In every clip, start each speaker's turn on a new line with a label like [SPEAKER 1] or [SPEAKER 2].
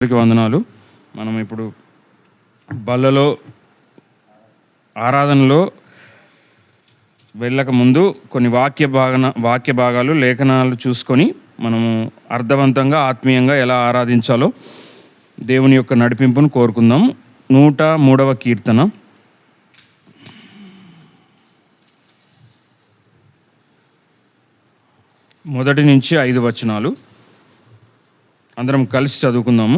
[SPEAKER 1] అందరికీ వందనాలు. మనం ఇప్పుడు బల్లలో ఆరాధనలో వెళ్ళక ముందు కొన్ని వాక్య భాగాలు లేఖనాలు చూసుకొని మనము అర్థవంతంగా ఆత్మీయంగా ఎలా ఆరాధించాలో దేవుని యొక్క నడిపింపును కోరుకుందాం. 103వ కీర్తన 1 నుంచి 5 వచనాలు అందరం కలిసి చదువుకుందాము.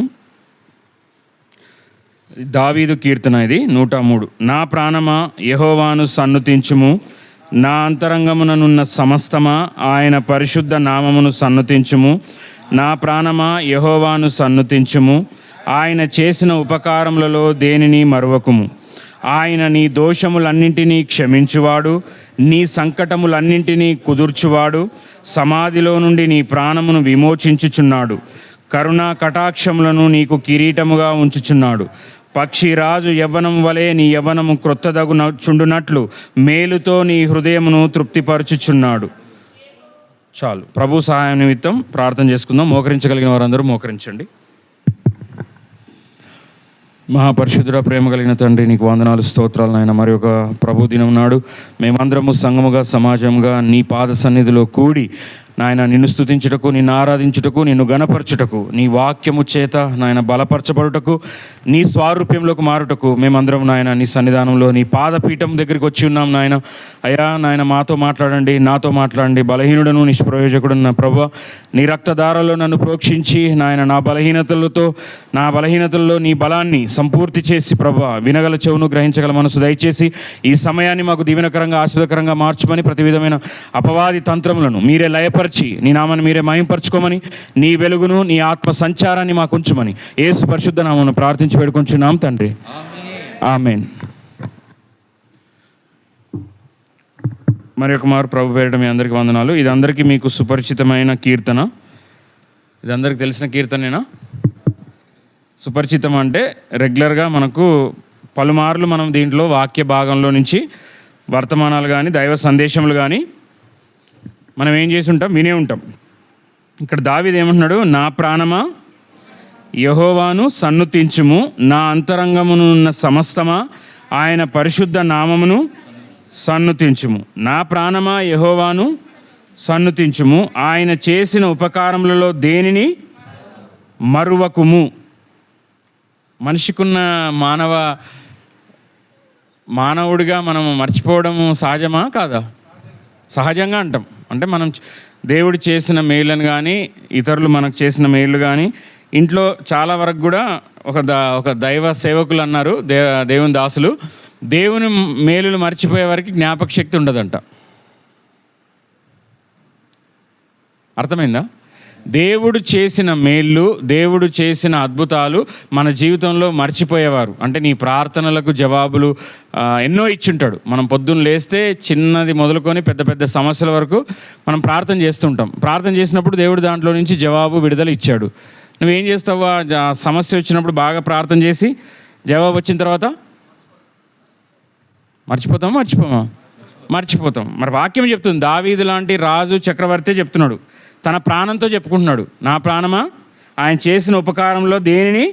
[SPEAKER 1] దావీదు కీర్తన ఇది 103. నా ప్రాణమా యెహోవాను సన్నుతించుము, నా అంతరంగముననున్న సమస్తమా ఆయన పరిశుద్ధ నామమును సన్నుతించుము. నా ప్రాణమా యెహోవాను సన్నుతించుము, ఆయన చేసిన ఉపకారములలో దేనిని మరువకుము. ఆయన నీ దోషములన్నింటినీ క్షమించువాడు, నీ సంకటములన్నింటినీ కుదుర్చువాడు. సమాధిలో నుండి నీ ప్రాణమును విమోచించుచున్నాడు, కరుణా కటాక్షములను నీకు కిరీటముగా ఉంచుచున్నాడు. పక్షిరాజు యవ్వనం వలె నీ యవ్వనము క్రొత్తదగుచుండునట్లు మేలుతో నీ హృదయమును తృప్తిపరచుచున్నాడు. చాలు. ప్రభు సహాయం నిమిత్తం ప్రార్థన చేసుకుందాం. మోకరించగలిగిన వారందరూ మోకరించండి. మహాపరిశుద్ధుడ, ప్రేమ కలిగిన తండ్రి, నీకు వందనాలు, స్తోత్రాలు నాయన. మరి ఒక ప్రభు దినం నాడు మేమందరము సంఘముగా సమాజంగా నీ పాద సన్నిధిలో కూడి నాయన నిన్ను స్తుతించుటకు, నిన్ను ఆరాధించుటకు, నిన్ను గణపరచుటకు, నీ వాక్యము చేత నాయన బలపరచబడుటకు, నీ స్వారూప్యంలోకి మారుటకు మేమందరం నాయన నీ సన్నిధానంలో నీ పాదపీఠం దగ్గరికి వచ్చి ఉన్నాం నాయన. అయ్యా నాయన, మాతో మాట్లాడండి, నాతో మాట్లాడండి. బలహీనుడను నిష్ప్రయోజకుడు నా ప్రభువా, నీ రక్తధారలో నన్ను ప్రోక్షించి నాయన నా బలహీనతల్లో నీ బలాన్ని సంపూర్తి చేసి ప్రభువా, వినగల చెవును గ్రహించగల మనసు దయచేసి ఈ సమయాన్ని మాకు దీవెనకరంగా ఆశీర్వదకరంగా మార్చమని, ప్రతి విధమైన అపవాది తంత్రములను మీరే లయపరిచి నీ నామాన్ని మీరే మహింపరచుకోమని, నీ వెలుగును నీ ఆత్మ సంచారాన్ని మాకు ఉంచమని యేసు పరిశుద్ధ నామమును ప్రార్థించి వేడుకొంచున్నాం తండ్రి, ఆమేన్. మరి ఒక మారు ప్రభు పేరిట మీ అందరికీ వందనాలు. ఇది అందరికీ మీకు సుపరిచితమైన కీర్తన. ఇది అందరికీ తెలిసిన కీర్తనేనా? సుపరిచితం అంటే రెగ్యులర్గా మనకు పలుమార్లు మనం దీంట్లో వాక్య భాగంలో నుంచి వర్తమానాలు కానీ దైవ సందేశములు కానీ మనం ఏం చేసి ఉంటాం, వినే ఉంటాం. ఇక్కడ దావీదు ఏమంటున్నాడు? నా ప్రాణమా యెహోవాను సన్నుతించుము, నా అంతరంగమునున్న సమస్తమా ఆయన పరిశుద్ధ నామమును సన్నుతించుము. నా ప్రాణమా యెహోవాను సన్నుతించుము, ఆయన చేసిన ఉపకారములలో దేనిని మరువకుము. మనిషికున్న మానవుడిగా మనం మర్చిపోవడము సహజమా కాదా? సహజంగా అంటాం. అంటే మనం దేవుడు చేసిన మేళ్ళను కానీ ఇతరులు మనకు చేసిన మేళ్ళు కానీ, ఇంట్లో చాలా వరకు కూడా ఒక దైవ సేవకులు అన్నారు, దేవుని దాసులు, దేవుని మేలులు మర్చిపోయే వరకు జ్ఞాపక శక్తి ఉండదంట. అర్థమైందా? దేవుడు చేసిన మేళ్ళు, దేవుడు చేసిన అద్భుతాలు మన జీవితంలో మర్చిపోయేవారు. అంటే నీ ప్రార్థనలకు జవాబులు ఎన్నో ఇచ్చుంటాడు. మనం పొద్దున్న లేస్తే చిన్నది మొదలుకొని పెద్ద పెద్ద సమస్యల వరకు మనం ప్రార్థన చేస్తుంటాం. ప్రార్థన చేసినప్పుడు దేవుడు దాంట్లో నుంచి జవాబు, విడుదల ఇచ్చాడు. నువ్వేం చేస్తావా? సమస్య వచ్చినప్పుడు బాగా ప్రార్థన చేసి జవాబు వచ్చిన తర్వాత మర్చిపోతాం. మరి వాక్యం చెప్తుంది, దావీదు లాంటి రాజు చక్రవర్తి చెప్తున్నాడు, తన ప్రాణంతో చెప్పుకుంటున్నాడు, నా ప్రాణమా ఆయన చేసిన ఉపకారంలో దేనిని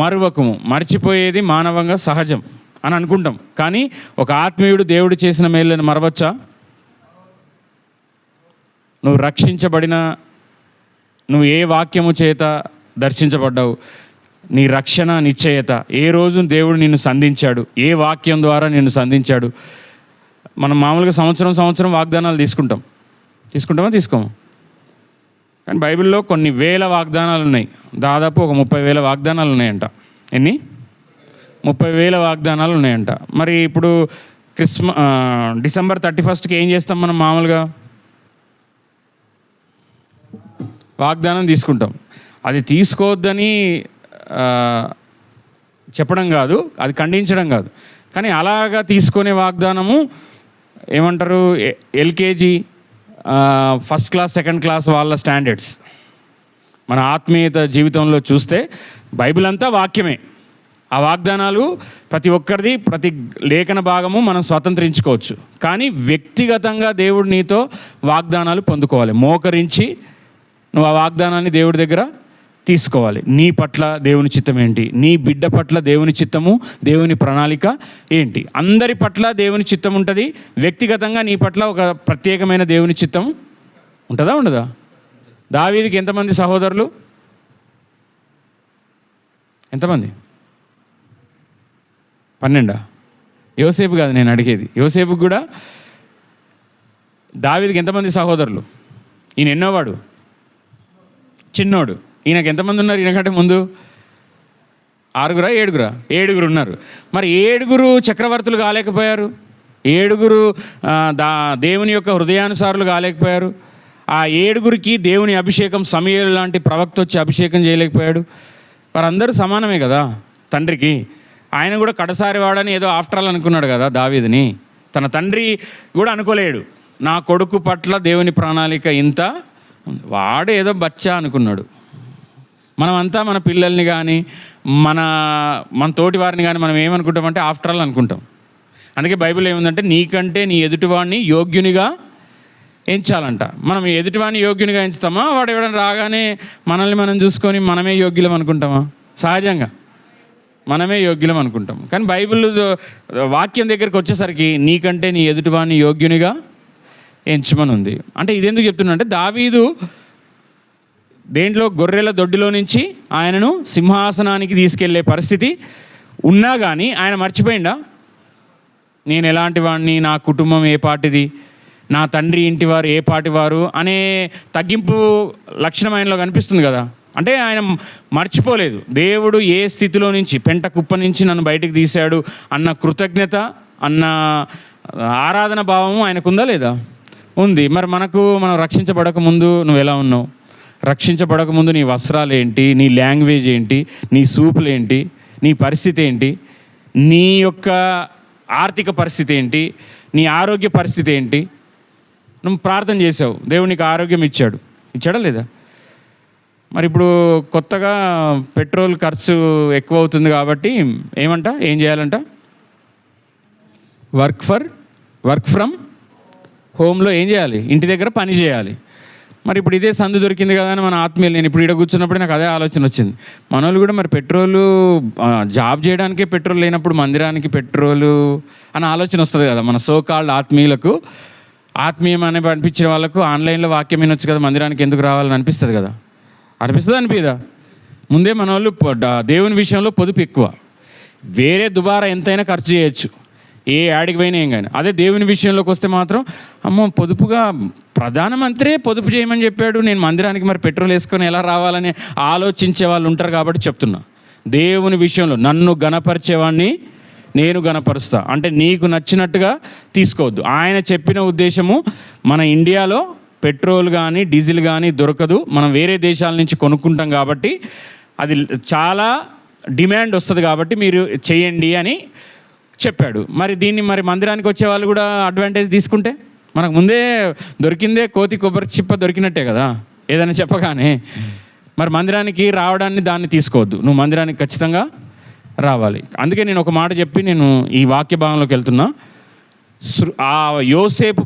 [SPEAKER 1] మరువకము. మర్చిపోయేది మానవంగా సహజం అని అనుకుంటాం. కానీ ఒక ఆత్మీయుడు దేవుడు చేసిన మేలులను మరవచ్చా? నువ్వు రక్షించబడిన, నువ్వు ఏ వాక్యము చేత దర్శించబడ్డావు, నీ రక్షణ నిశ్చయత, ఏ రోజు దేవుడు నిన్ను సంధించాడు, ఏ వాక్యం ద్వారా నిన్ను సంధించాడు. మనం మామూలుగా సంవత్సరం వాగ్దానాలు తీసుకుంటామా? తీసుకోము. కానీ బైబిల్లో కొన్ని వేల వాగ్దానాలు ఉన్నాయి. దాదాపు ఒక 30,000 వాగ్దానాలు ఉన్నాయంట. ఎన్ని? 30,000 వాగ్దానాలు ఉన్నాయంట. మరి ఇప్పుడు డిసెంబర్ 31కి ఏం చేస్తాం మనం? మామూలుగా వాగ్దానం తీసుకుంటాం. అది తీసుకోవద్దని చెప్పడం కాదు, అది ఖండించడం కాదు. కానీ అలాగా తీసుకునే వాగ్దానము ఏమంటారు? LKG, first class, second class వాళ్ళ స్టాండర్డ్స్. మన ఆత్మీయత జీవితంలో చూస్తే బైబిల్ అంతా వాక్యమే. ఆ వాగ్దానాలు ప్రతి ఒక్కరిది, ప్రతి లేఖన భాగము మనం స్వతంత్రించుకోవచ్చు. కానీ వ్యక్తిగతంగా దేవుడు నీతో వాగ్దానాలు పొందుకోవాలి. మోకరించి నువ్వు ఆ వాగ్దానాన్ని దేవుడి దగ్గర తీసుకోవాలి. నీ పట్ల దేవుని చిత్తం ఏంటి, నీ బిడ్డ పట్ల దేవుని చిత్తము, దేవుని ప్రణాళిక ఏంటి. అందరి పట్ల దేవుని చిత్తం ఉంటుంది. వ్యక్తిగతంగా నీ పట్ల ఒక ప్రత్యేకమైన దేవుని చిత్తం ఉంటుందా ఉండదా? దావీదుకి ఎంతమంది సహోదరులు? ఎంతమంది? 12. యోసేపు కాదు నేను అడిగేది. యోసేపుకి కూడా దావీదుకి ఎంతమంది సహోదరులు? ఈయన ఎన్నోవాడు? చిన్నోడు. ఈయనకు ఎంతమంది ఉన్నారు ఈయనకంటే ముందు? 6 7 ఉన్నారు. మరి 7 చక్రవర్తులు కాలేకపోయారు? 7 దేవుని యొక్క హృదయానుసారులు కాలేకపోయారు? ఆ 7 దేవుని అభిషేకం, సమూయేలు లాంటి ప్రవక్త వచ్చి అభిషేకం చేయలేకపోయాడు? వారందరూ సమానమే కదా తండ్రికి. ఆయన కూడా కడసారి వాడని ఏదో ఆఫ్టర్ ఆల్ అనుకున్నాడు కదా దావీదుని. తన తండ్రి కూడా అనుకోలేడు నా కొడుకు పట్ల దేవుని ప్రణాళిక ఇంత, వాడు ఏదో బచ్చా అనుకున్నాడు. మనమంతా మన పిల్లల్ని కానీ మన తోటి వారిని కానీ మనం ఏమనుకుంటామంటే ఆఫ్టర్ ఆల్ అనుకుంటాం. అందుకే బైబిల్ ఏముందంటే నీకంటే నీ ఎదుటివాడిని యోగ్యునిగా ఎంచాలంట. మనం ఎదుటివాడిని యోగ్యునిగా ఎంచుతామా? వాడు ఎవడైనా రాగానే మనల్ని మనం చూసుకొని మనమే యోగ్యులం అనుకుంటామా? సహజంగా మనమే యోగ్యులం అనుకుంటాం. కానీ బైబిల్ వాక్యం దగ్గరికి వచ్చేసరికి నీకంటే నీ ఎదుటివాడిని యోగ్యునిగా ఎంచమని ఉంది. అంటే ఇదెందుకు చెప్తున్నా అంటే దావీదు దేంట్లో గొర్రెల దొడ్డిలో నుంచి ఆయనను సింహాసనానికి తీసుకెళ్లే పరిస్థితి ఉన్నా కానీ ఆయన మర్చిపోయిండా నేను ఎలాంటి వాడిని, నా కుటుంబం ఏ పాటిది, నా తండ్రి ఇంటి వారు ఏ పాటి వారు అనే తగ్గింపు లక్షణం ఆయనలో కనిపిస్తుంది కదా. అంటే ఆయన మర్చిపోలేదు దేవుడు ఏ స్థితిలో నుంచి, పెంట కుప్ప నుంచి నన్ను బయటికి తీశాడు అన్న కృతజ్ఞత, అన్న ఆరాధన భావము ఆయనకుందా లేదా? ఉంది. మరి మనం రక్షించబడక ముందు నువ్వు ఎలా ఉన్నావు? రక్షించబడక ముందు నీ వస్త్రాలు ఏంటి, నీ లాంగ్వేజ్ ఏంటి, నీ సూపులు ఏంటి, నీ పరిస్థితి ఏంటి, నీ యొక్క ఆర్థిక పరిస్థితి ఏంటి, నీ ఆరోగ్య పరిస్థితి ఏంటి? నువ్వు ప్రార్థన చేసావు, దేవుడు నీకు ఆరోగ్యం ఇచ్చాడా లేదా? మరి ఇప్పుడు కొత్తగా పెట్రోల్ ఖర్చు ఎక్కువ అవుతుంది కాబట్టి ఏం చేయాలంట? వర్క్ ఫ్రమ్ హోమ్లో ఏం చేయాలి? ఇంటి దగ్గర పని చేయాలి. మరి ఇప్పుడు ఇదే సందు దొరికింది కదా అని మన ఆత్మీయులు, నేను ఇప్పుడు ఇక్కడ కూర్చున్నప్పుడు నాకు అదే ఆలోచన వచ్చింది. మన వాళ్ళు కూడా మరి పెట్రోలు జాబ్ చేయడానికే పెట్రోల్ లేనప్పుడు మందిరానికి పెట్రోలు అన్న ఆలోచన వస్తుంది కదా మన సోకాల్డ్ ఆత్మీయులకు. ఆత్మీయం అనే అనిపించిన వాళ్ళకు ఆన్లైన్లో వాక్యం వినొచ్చు కదా, మందిరానికి ఎందుకు రావాలని అనిపిస్తుంది కదా. అనిపిదా? ముందే మన వాళ్ళు దేవుని విషయంలో పొదుపు ఎక్కువ. వేరే దుబారా ఎంతైనా ఖర్చు చేయొచ్చు, ఏ యాడికి పోయినా ఏం కానీ. అదే దేవుని విషయంలోకి వస్తే మాత్రం అమ్మో పొదుపుగా ప్రధానమంత్రే పొదుపు చేయమని చెప్పాడు, నేను మందిరానికి మరి పెట్రోల్ వేసుకొని ఎలా రావాలని ఆలోచించే వాళ్ళు ఉంటారు కాబట్టి చెప్తున్నా. దేవుని విషయంలో నన్ను గణపరిచేవాడిని నేను గణపరుస్తా అంటే నీకు నచ్చినట్టుగా తీసుకోవద్దు. ఆయన చెప్పిన ఉద్దేశము మన ఇండియాలో పెట్రోల్ కానీ డీజిల్ కానీ దొరకదు, మనం వేరే దేశాల నుంచి కొనుక్కుంటాం కాబట్టి అది చాలా డిమాండ్ వస్తుంది కాబట్టి మీరు చేయండి అని చెప్పాడు. మరి దీన్ని మరి మందిరానికి వచ్చే వాళ్ళు కూడా అడ్వాంటేజ్ తీసుకుంటే మనకు ముందే దొరికిందే కోతి కొబ్బరి చిప్ప దొరికినట్టే కదా ఏదైనా చెప్పగానే. మరి మందిరానికి రావడాన్ని దాన్ని తీసుకోవద్దు, నువ్వు మందిరానికి ఖచ్చితంగా రావాలి. అందుకే నేను ఒక మాట చెప్పి నేను ఈ వాక్య భాగంలోకి వెళ్తున్నా. ఆ యోసేపు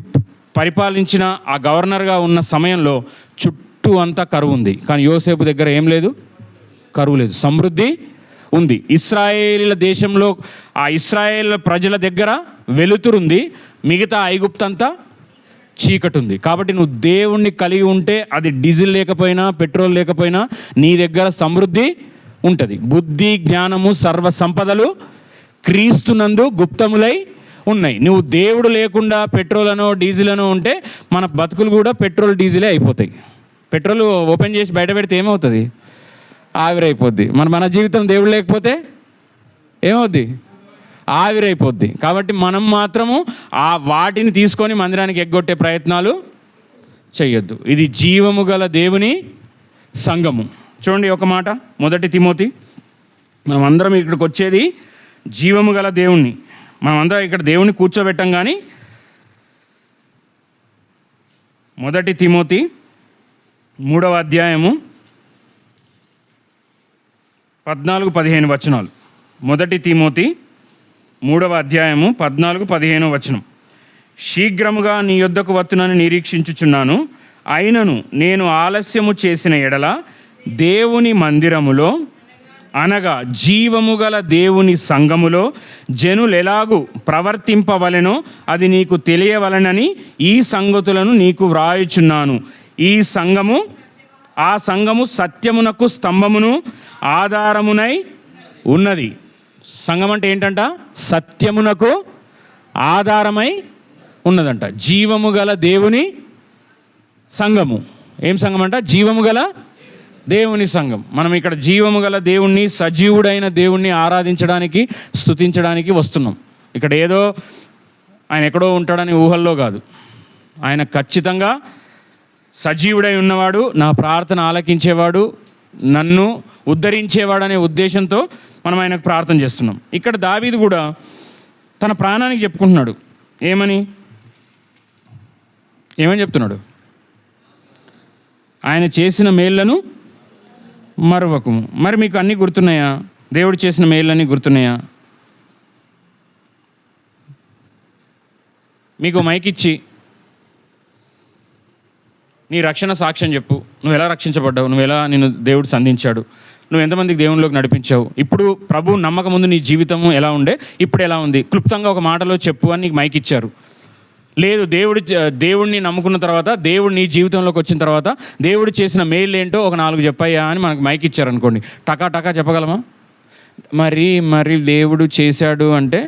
[SPEAKER 1] పరిపాలించిన ఆ గవర్నర్గా ఉన్న సమయంలో చుట్టూ అంతా కరువు ఉంది, కానీ యోసేపు దగ్గర ఏం లేదు, కరువు లేదు, సమృద్ధి ఉంది. ఇశ్రాయేలీల దేశంలో ఆ ఇశ్రాయేల్ ప్రజల దగ్గర వెలుతురుంది, మిగతా ఐగుప్తంతా చీకటి ఉంది. కాబట్టి నువ్వు దేవుణ్ణి కలిగి ఉంటే అది డీజిల్ లేకపోయినా పెట్రోల్ లేకపోయినా నీ దగ్గర సమృద్ధి ఉంటుంది. బుద్ధి జ్ఞానము సర్వ సంపదలు క్రీస్తునందు గుప్తములై ఉన్నాయి. నువ్వు దేవుడు లేకుండా పెట్రోల్ అనో డీజిల్ అనో ఉంటే మన బతుకులు కూడా పెట్రోల్ డీజిలే అయిపోతాయి. పెట్రోల్ ఓపెన్ చేసి బయట పెడితే ఏమవుతుంది? ఆవిరైపోద్ది. మన జీవితం దేవుడు లేకపోతే ఏమవుద్ది? ఆవిరైపోద్ది. కాబట్టి మనం మాత్రము ఆ వాటిని తీసుకొని మందిరానికి ఎగ్గొట్టే ప్రయత్నాలు చేయొద్దు. ఇది జీవము గల దేవుని సంఘము. చూడండి ఒక మాట, 1 తిమోతి. మనం అందరం ఇక్కడికి వచ్చేది జీవము గల దేవుణ్ణి, మనమందరం ఇక్కడ దేవుని కూర్చోబెట్టం. కానీ 1 తిమోతి 3వ అధ్యాయము 14-15 వచనాలు. 1 తిమోతి 3వ అధ్యాయము 14-15 వచనం. శీఘ్రముగా నీ యొద్దకు వత్తునని నిరీక్షించుచున్నాను, అయినను నేను ఆలస్యము చేసిన ఎడల దేవుని మందిరములో అనగా జీవము గల దేవుని సంఘములో జనులు ఎలాగూ ప్రవర్తింపవలెనో అది నీకు తెలియవలనని ఈ సంగతులను నీకు వ్రాయుచున్నాను. ఆ సంఘము సత్యమునకు స్తంభమును ఆధారమునై ఉన్నది. సంఘం అంటే ఏంటంట? సత్యమునకు ఆధారమై ఉన్నదంట. జీవము గల దేవుని సంఘము. ఏం సంఘం అంట? జీవము గల దేవుని సంఘం. మనం ఇక్కడ జీవము గల దేవుణ్ణి, సజీవుడైన దేవుణ్ణి ఆరాధించడానికి, స్తుతించడానికి వస్తున్నాం. ఇక్కడ ఏదో ఆయన ఎక్కడో ఉంటాడని ఊహల్లో కాదు. ఆయన ఖచ్చితంగా సజీవుడై ఉన్నవాడు, నా ప్రార్థన ఆలకించేవాడు, నన్ను ఉద్ధరించేవాడు అనే ఉద్దేశంతో మనం ఆయనకు ప్రార్థన చేస్తున్నాం. ఇక్కడ దావీదు కూడా తన ప్రాణానికి చెప్పుకుంటున్నాడు. ఏమని చెప్తున్నాడు? ఆయన చేసిన మేళ్లను మరవకము. మరి మీకు అన్నీ గుర్తున్నాయా? దేవుడు చేసిన మేళ్ళన్నీ గుర్తున్నాయా? మీకు మైక్ ఇచ్చి నీ రక్షణ సాక్ష్యం చెప్పు, నువ్వు ఎలా రక్షించబడ్డావు, నిన్ను దేవుడు సంధించాడు, నువ్వు ఎంతమందికి దేవునిలోకి నడిపించావు, ఇప్పుడు ప్రభు నమ్మకం ముందు నీ జీవితము ఎలా ఉండే, ఇప్పుడు ఎలా ఉంది, క్లుప్తంగా ఒక మాటలో చెప్పు అని నీకు మైక్ ఇచ్చారు. లేదు, దేవుడిని నమ్ముకున్న తర్వాత, దేవుడు నీ జీవితంలోకి వచ్చిన తర్వాత దేవుడు చేసిన మేలు ఏంటో ఒక 4 చెప్పయ్యా అని మనకు మైక్ ఇచ్చారనుకోండి, టకా చెప్పగలమా? మరి దేవుడు చేశాడు అంటే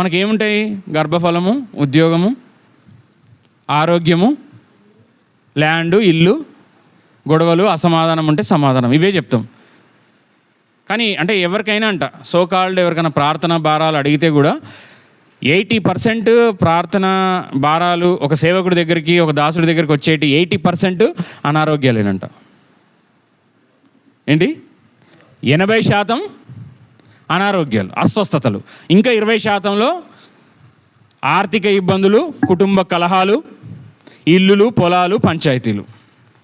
[SPEAKER 1] మనకేముంటాయి? గర్భఫలము, ఉద్యోగము, ఆరోగ్యము, ల్యాండు, ఇల్లు, గొడవలు, అసమాధానం ఉంటే సమాధానం, ఇవే చెప్తాం. కానీ అంటే ఎవరికైనా అంట సోకాల్డ్ ఎవరికైనా ప్రార్థన భారాలు అడిగితే కూడా 80% ప్రార్థన భారాలు ఒక సేవకుడి దగ్గరికి, ఒక దాసుడి దగ్గరికి వచ్చేటి 80% అనారోగ్యాలేనంట. ఏంటి? 80% అనారోగ్యాలు, అస్వస్థతలు. ఇంకా 20%లో ఆర్థిక ఇబ్బందులు, కుటుంబ కలహాలు, ఇల్లులు, పొలాలు, పంచాయతీలు,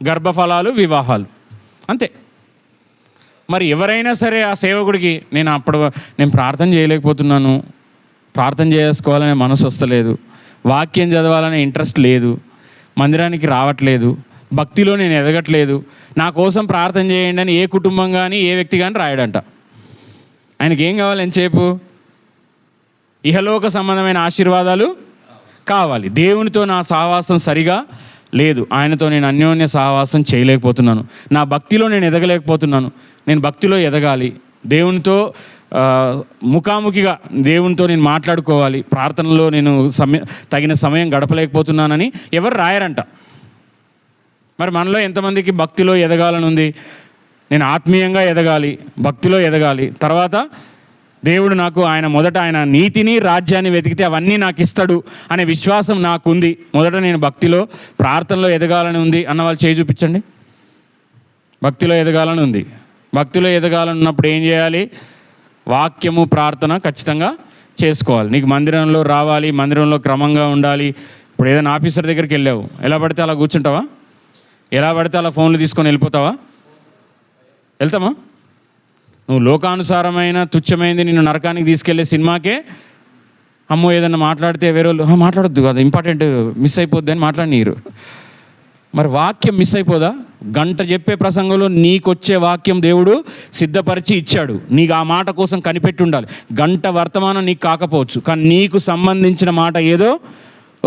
[SPEAKER 1] గర్భఫలాలు, వివాహాలు, అంతే. మరి ఎవరైనా సరే ఆ సేవకుడికి నేను ప్రార్థన చేయలేకపోతున్నాను, ప్రార్థన చేసుకోవాలనే మనసు వస్తలేదు, వాక్యం చదవాలనే ఇంట్రెస్ట్ లేదు, మందిరానికి రావట్లేదు, భక్తిలో నేను ఎదగట్లేదు, నా కోసం ప్రార్థన చేయండి అని ఏ కుటుంబం కానీ ఏ వ్యక్తి కానీ రాయడంట. ఆయనకి ఏం కావాలి? ఎంతసేపు ఇహలోక సంబంధమైన ఆశీర్వాదాలు కావాలి. దేవునితో నా సహవాసం సరిగా లేదు, ఆయనతో నేను అన్యోన్య సహవాసం చేయలేకపోతున్నాను, నా భక్తిలో నేను ఎదగలేకపోతున్నాను, నేను భక్తిలో ఎదగాలి, దేవునితో ముఖాముఖిగా దేవునితో నేను మాట్లాడుకోవాలి, ప్రార్థనలో నేను తగిన సమయం గడపలేకపోతున్నానని ఎవరు రాయరంట. మరి మనలో ఎంతమందికి భక్తిలో ఎదగాలని ఉంది? నేను ఆత్మీయంగా ఎదగాలి, భక్తిలో ఎదగాలి, తర్వాత దేవుడు మొదట ఆయన నీతిని, రాజ్యాన్ని వెతికితే అవన్నీ నాకు ఇస్తాడు అనే విశ్వాసం నాకుంది, మొదట నేను భక్తిలో, ప్రార్థనలో ఎదగాలని ఉంది అన్నవాళ్ళు చేయి చూపించండి. భక్తిలో ఎదగాలని ఉంది. భక్తిలో ఎదగాలన్నప్పుడు ఏం చేయాలి? వాక్యము, ప్రార్థన ఖచ్చితంగా చేసుకోవాలి. నీకు మందిరంలో రావాలి, మందిరంలో క్రమంగా ఉండాలి. ఇప్పుడు ఏదైనా ఆఫీసర్ దగ్గరికి వెళ్ళావు, ఎలా పడితే అలా కూర్చుంటావా? ఎలా పడితే అలా ఫోన్లు తీసుకొని వెళ్ళిపోతావా? వెళ్తామా? నువ్వు లోకానుసారమైన తుచ్చమైంది నిన్ను నరకానికి తీసుకెళ్లే సినిమాకే అమ్మో ఏదన్నా మాట్లాడితే వేరే వాళ్ళు మాట్లాడొద్దు కదా, ఇంపార్టెంట్ మిస్ అయిపోద్ది అని మాట్లాడినీరు. మరి వాక్యం మిస్ అయిపోదా? గంట చెప్పే ప్రసంగంలో నీకొచ్చే వాక్యం దేవుడు సిద్ధపరిచి ఇచ్చాడు, నీకు ఆ మాట కోసం కనిపెట్టి ఉండాలి. గంట వర్తమానం నీకు కాకపోవచ్చు, కానీ నీకు సంబంధించిన మాట ఏదో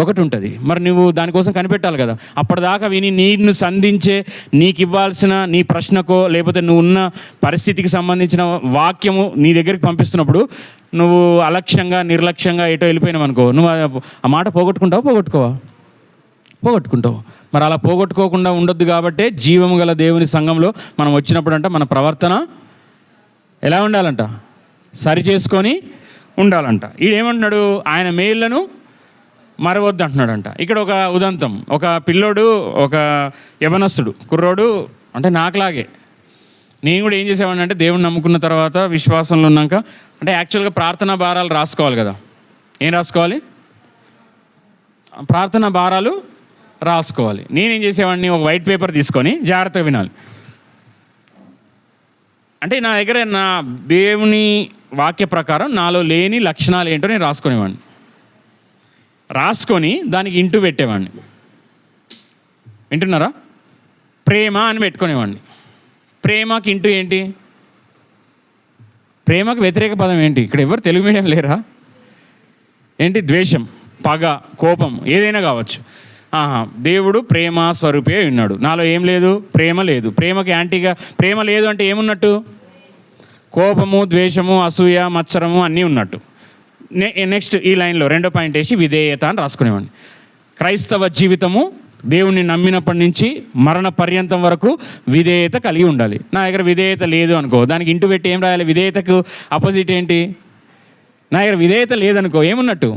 [SPEAKER 1] ఒకటి ఉంటుంది. మరి నువ్వు దానికోసం కనిపెట్టాలి కదా. అప్పటిదాకా విని నిన్ను సంధించే, నీకు ఇవ్వాల్సిన నీ ప్రశ్నకో లేకపోతే నువ్వు ఉన్న పరిస్థితికి సంబంధించిన వాక్యము నీ దగ్గరికి పంపిస్తున్నప్పుడు నువ్వు అలక్ష్యంగా, నిర్లక్ష్యంగా ఎటో వెళ్ళిపోయినావు అనుకో, నువ్వు ఆ మాట పోగొట్టుకుంటావు. మరి అలా పోగొట్టుకోకుండా ఉండొద్దు. కాబట్టే జీవము గల దేవుని సంఘంలో మనం వచ్చినప్పుడు మన ప్రవర్తన ఎలా ఉండాలంట? సరి చేసుకొని ఉండాలంట. ఈడేమంటున్నాడు? ఆయన మేళ్లను మరవద్దు అంటున్నాడంట. ఇక్కడ ఒక ఉదంతం, ఒక పిల్లోడు, ఒక యవనస్తుడు, కుర్రోడు, అంటే నాకులాగే నేను కూడా ఏం చేసేవాడిని అంటే, దేవుని నమ్ముకున్న తర్వాత విశ్వాసంలో ఉన్నాక అంటే యాక్చువల్గా ప్రార్థనా భారాలు రాసుకోవాలి కదా. ఏం రాసుకోవాలి? ప్రార్థనా భారాలు రాసుకోవాలి. నేనేం చేసేవాడిని, ఒక వైట్ పేపర్ తీసుకొని జాగ్రత్తగా వినాలి. అంటే నా దగ్గర నా దేవుని వాక్య ప్రకారం నాలో లేని లక్షణాలు ఏంటో నేను రాసుకునేవాడిని. రాసుకొని దానికి ఇంటూ పెట్టేవాడిని. వింటున్నారా? ప్రేమ అని పెట్టుకునేవాడిని. ప్రేమకి ఇంటూ ఏంటి? ప్రేమకు వ్యతిరేక పదం ఏంటి? ఇక్కడ ఎవరు తెలుగు మీడియం లేరా? ఏంటి? ద్వేషం, పగ, కోపం, ఏదైనా కావచ్చు. దేవుడు ప్రేమ స్వరూపే ఉన్నాడు. నాలో ఏం లేదు? ప్రేమ లేదు. ప్రేమకి యాంటీగా ప్రేమ లేదు అంటే ఏమున్నట్టు? కోపము, ద్వేషము, అసూయ, మత్సరము అన్నీ ఉన్నట్టు. నెక్స్ట్ ఈ లైన్లో రెండో పాయింట్ వేసి విధేయత అని రాసుకునేవాడిని. క్రైస్తవ జీవితము దేవుణ్ణి నమ్మినప్పటి నుంచి మరణ పర్యంతం వరకు విధేయత కలిగి ఉండాలి. నా దగ్గర విధేయత లేదు అనుకో, దానికి ఇంటూ పెట్టి ఏం రాయాలి? విధేయతకు ఆపోజిట్ ఏంటి? నా దగ్గర విధేయత లేదనుకో, ఏమున్నట్టు?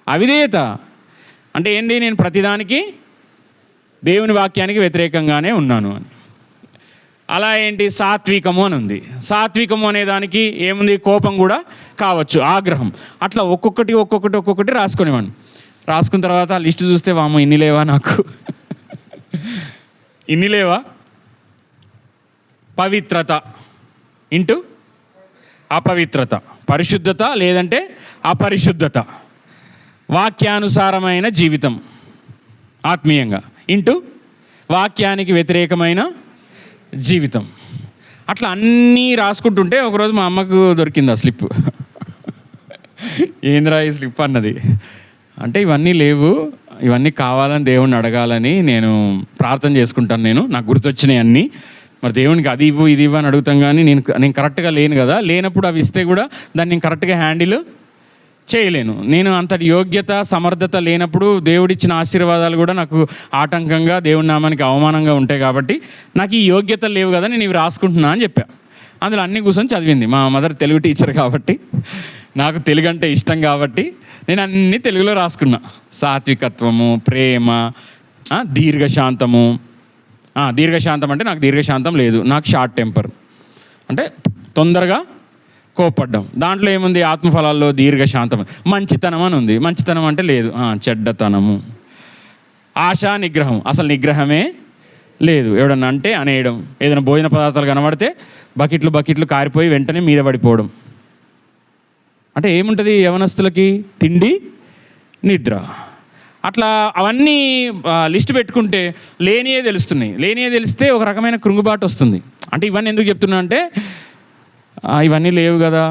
[SPEAKER 1] అవిధేయత. అంటే ఏంటి? నేను ప్రతిదానికి దేవుని వాక్యానికి వ్యతిరేకంగానే ఉన్నాను అని. అలా ఏంటి? సాత్వికము అని ఉంది. సాత్వికము అనే దానికి ఏముంది? కోపం కూడా కావచ్చు, ఆగ్రహం. అట్లా ఒక్కొక్కటి రాసుకునేవాడిని. రాసుకున్న తర్వాత ఆ లిస్టు చూస్తే వామ ఇన్ని లేవా నాకు? ఇన్ని లేవా? పవిత్రత ఇంటూ అపవిత్రత, పరిశుద్ధత లేదంటే అపరిశుద్ధత, వాక్యానుసారమైన జీవితం ఆత్మీయంగా ఇంటూ వాక్యానికి వ్యతిరేకమైన జీవితం. అట్లా అన్నీ రాసుకుంటుంటే ఒకరోజు మా అమ్మకు దొరికింది ఆ స్లిప్. ఏంద్రా ఈ స్లిప్ అన్నది. అంటే ఇవన్నీ లేవు, ఇవన్నీ కావాలని దేవుణ్ణి అడగాలని నేను ప్రార్థన చేసుకుంటాను. నాకు గుర్తొచ్చినాయి అన్నీ. మరి దేవునికి అది ఇవ్వు ఇది ఇవ్వు అని అడుగుతాం, కానీ నేను కరెక్ట్గా లేను కదా. లేనప్పుడు అవి ఇస్తే కూడా దాన్ని నేను కరెక్ట్గా హ్యాండిల్ చేయలేను. నేను అంతటి యోగ్యత సమర్థత లేనప్పుడు దేవుడిచ్చిన ఆశీర్వాదాలు కూడా నాకు ఆటంకంగా, దేవుడి నామానికి అవమానంగా ఉంటాయి. కాబట్టి నాకు ఈ యోగ్యతలు లేవు కదా, నేను ఇవి రాసుకుంటున్నా అని చెప్పా. అందులో అన్నీ కూర్చొని చదివింది. మా మదర్ తెలుగు టీచర్ కాబట్టి, నాకు తెలుగు అంటే ఇష్టం కాబట్టి నేను అన్నీ తెలుగులో రాసుకున్నా. సాత్వికత్వము, ప్రేమ, దీర్ఘశాంతము. దీర్ఘశాంతం అంటే నాకు దీర్ఘశాంతం లేదు, నాకు షార్ట్ టెంపర్, అంటే తొందరగా కోపడ్డం. దాంట్లో ఏముంది? ఆత్మఫలాల్లో దీర్ఘశాంతం. మంచితనం అని ఉంది. మంచితనం అంటే లేదు, చెడ్డతనము. ఆశా నిగ్రహం, అసలు నిగ్రహమే లేదు. ఎవడన్నా అంటే అనేయడం. ఏదైనా భోజన పదార్థాలు కనబడితే బకెట్లు కారిపోయి వెంటనే మీద పడిపోవడం. అంటే ఏముంటుంది యవనస్తులకి? తిండి, నిద్ర. అట్లా అవన్నీ లిస్ట్ పెట్టుకుంటే లేనియే తెలుస్తున్నాయి. లేనియే తెలిస్తే ఒక రకమైన కృంగుబాటు వస్తుంది. అంటే ఇవన్నీ ఎందుకు చెప్తున్నా అంటే, ఇవన్నీ లేవు కదా,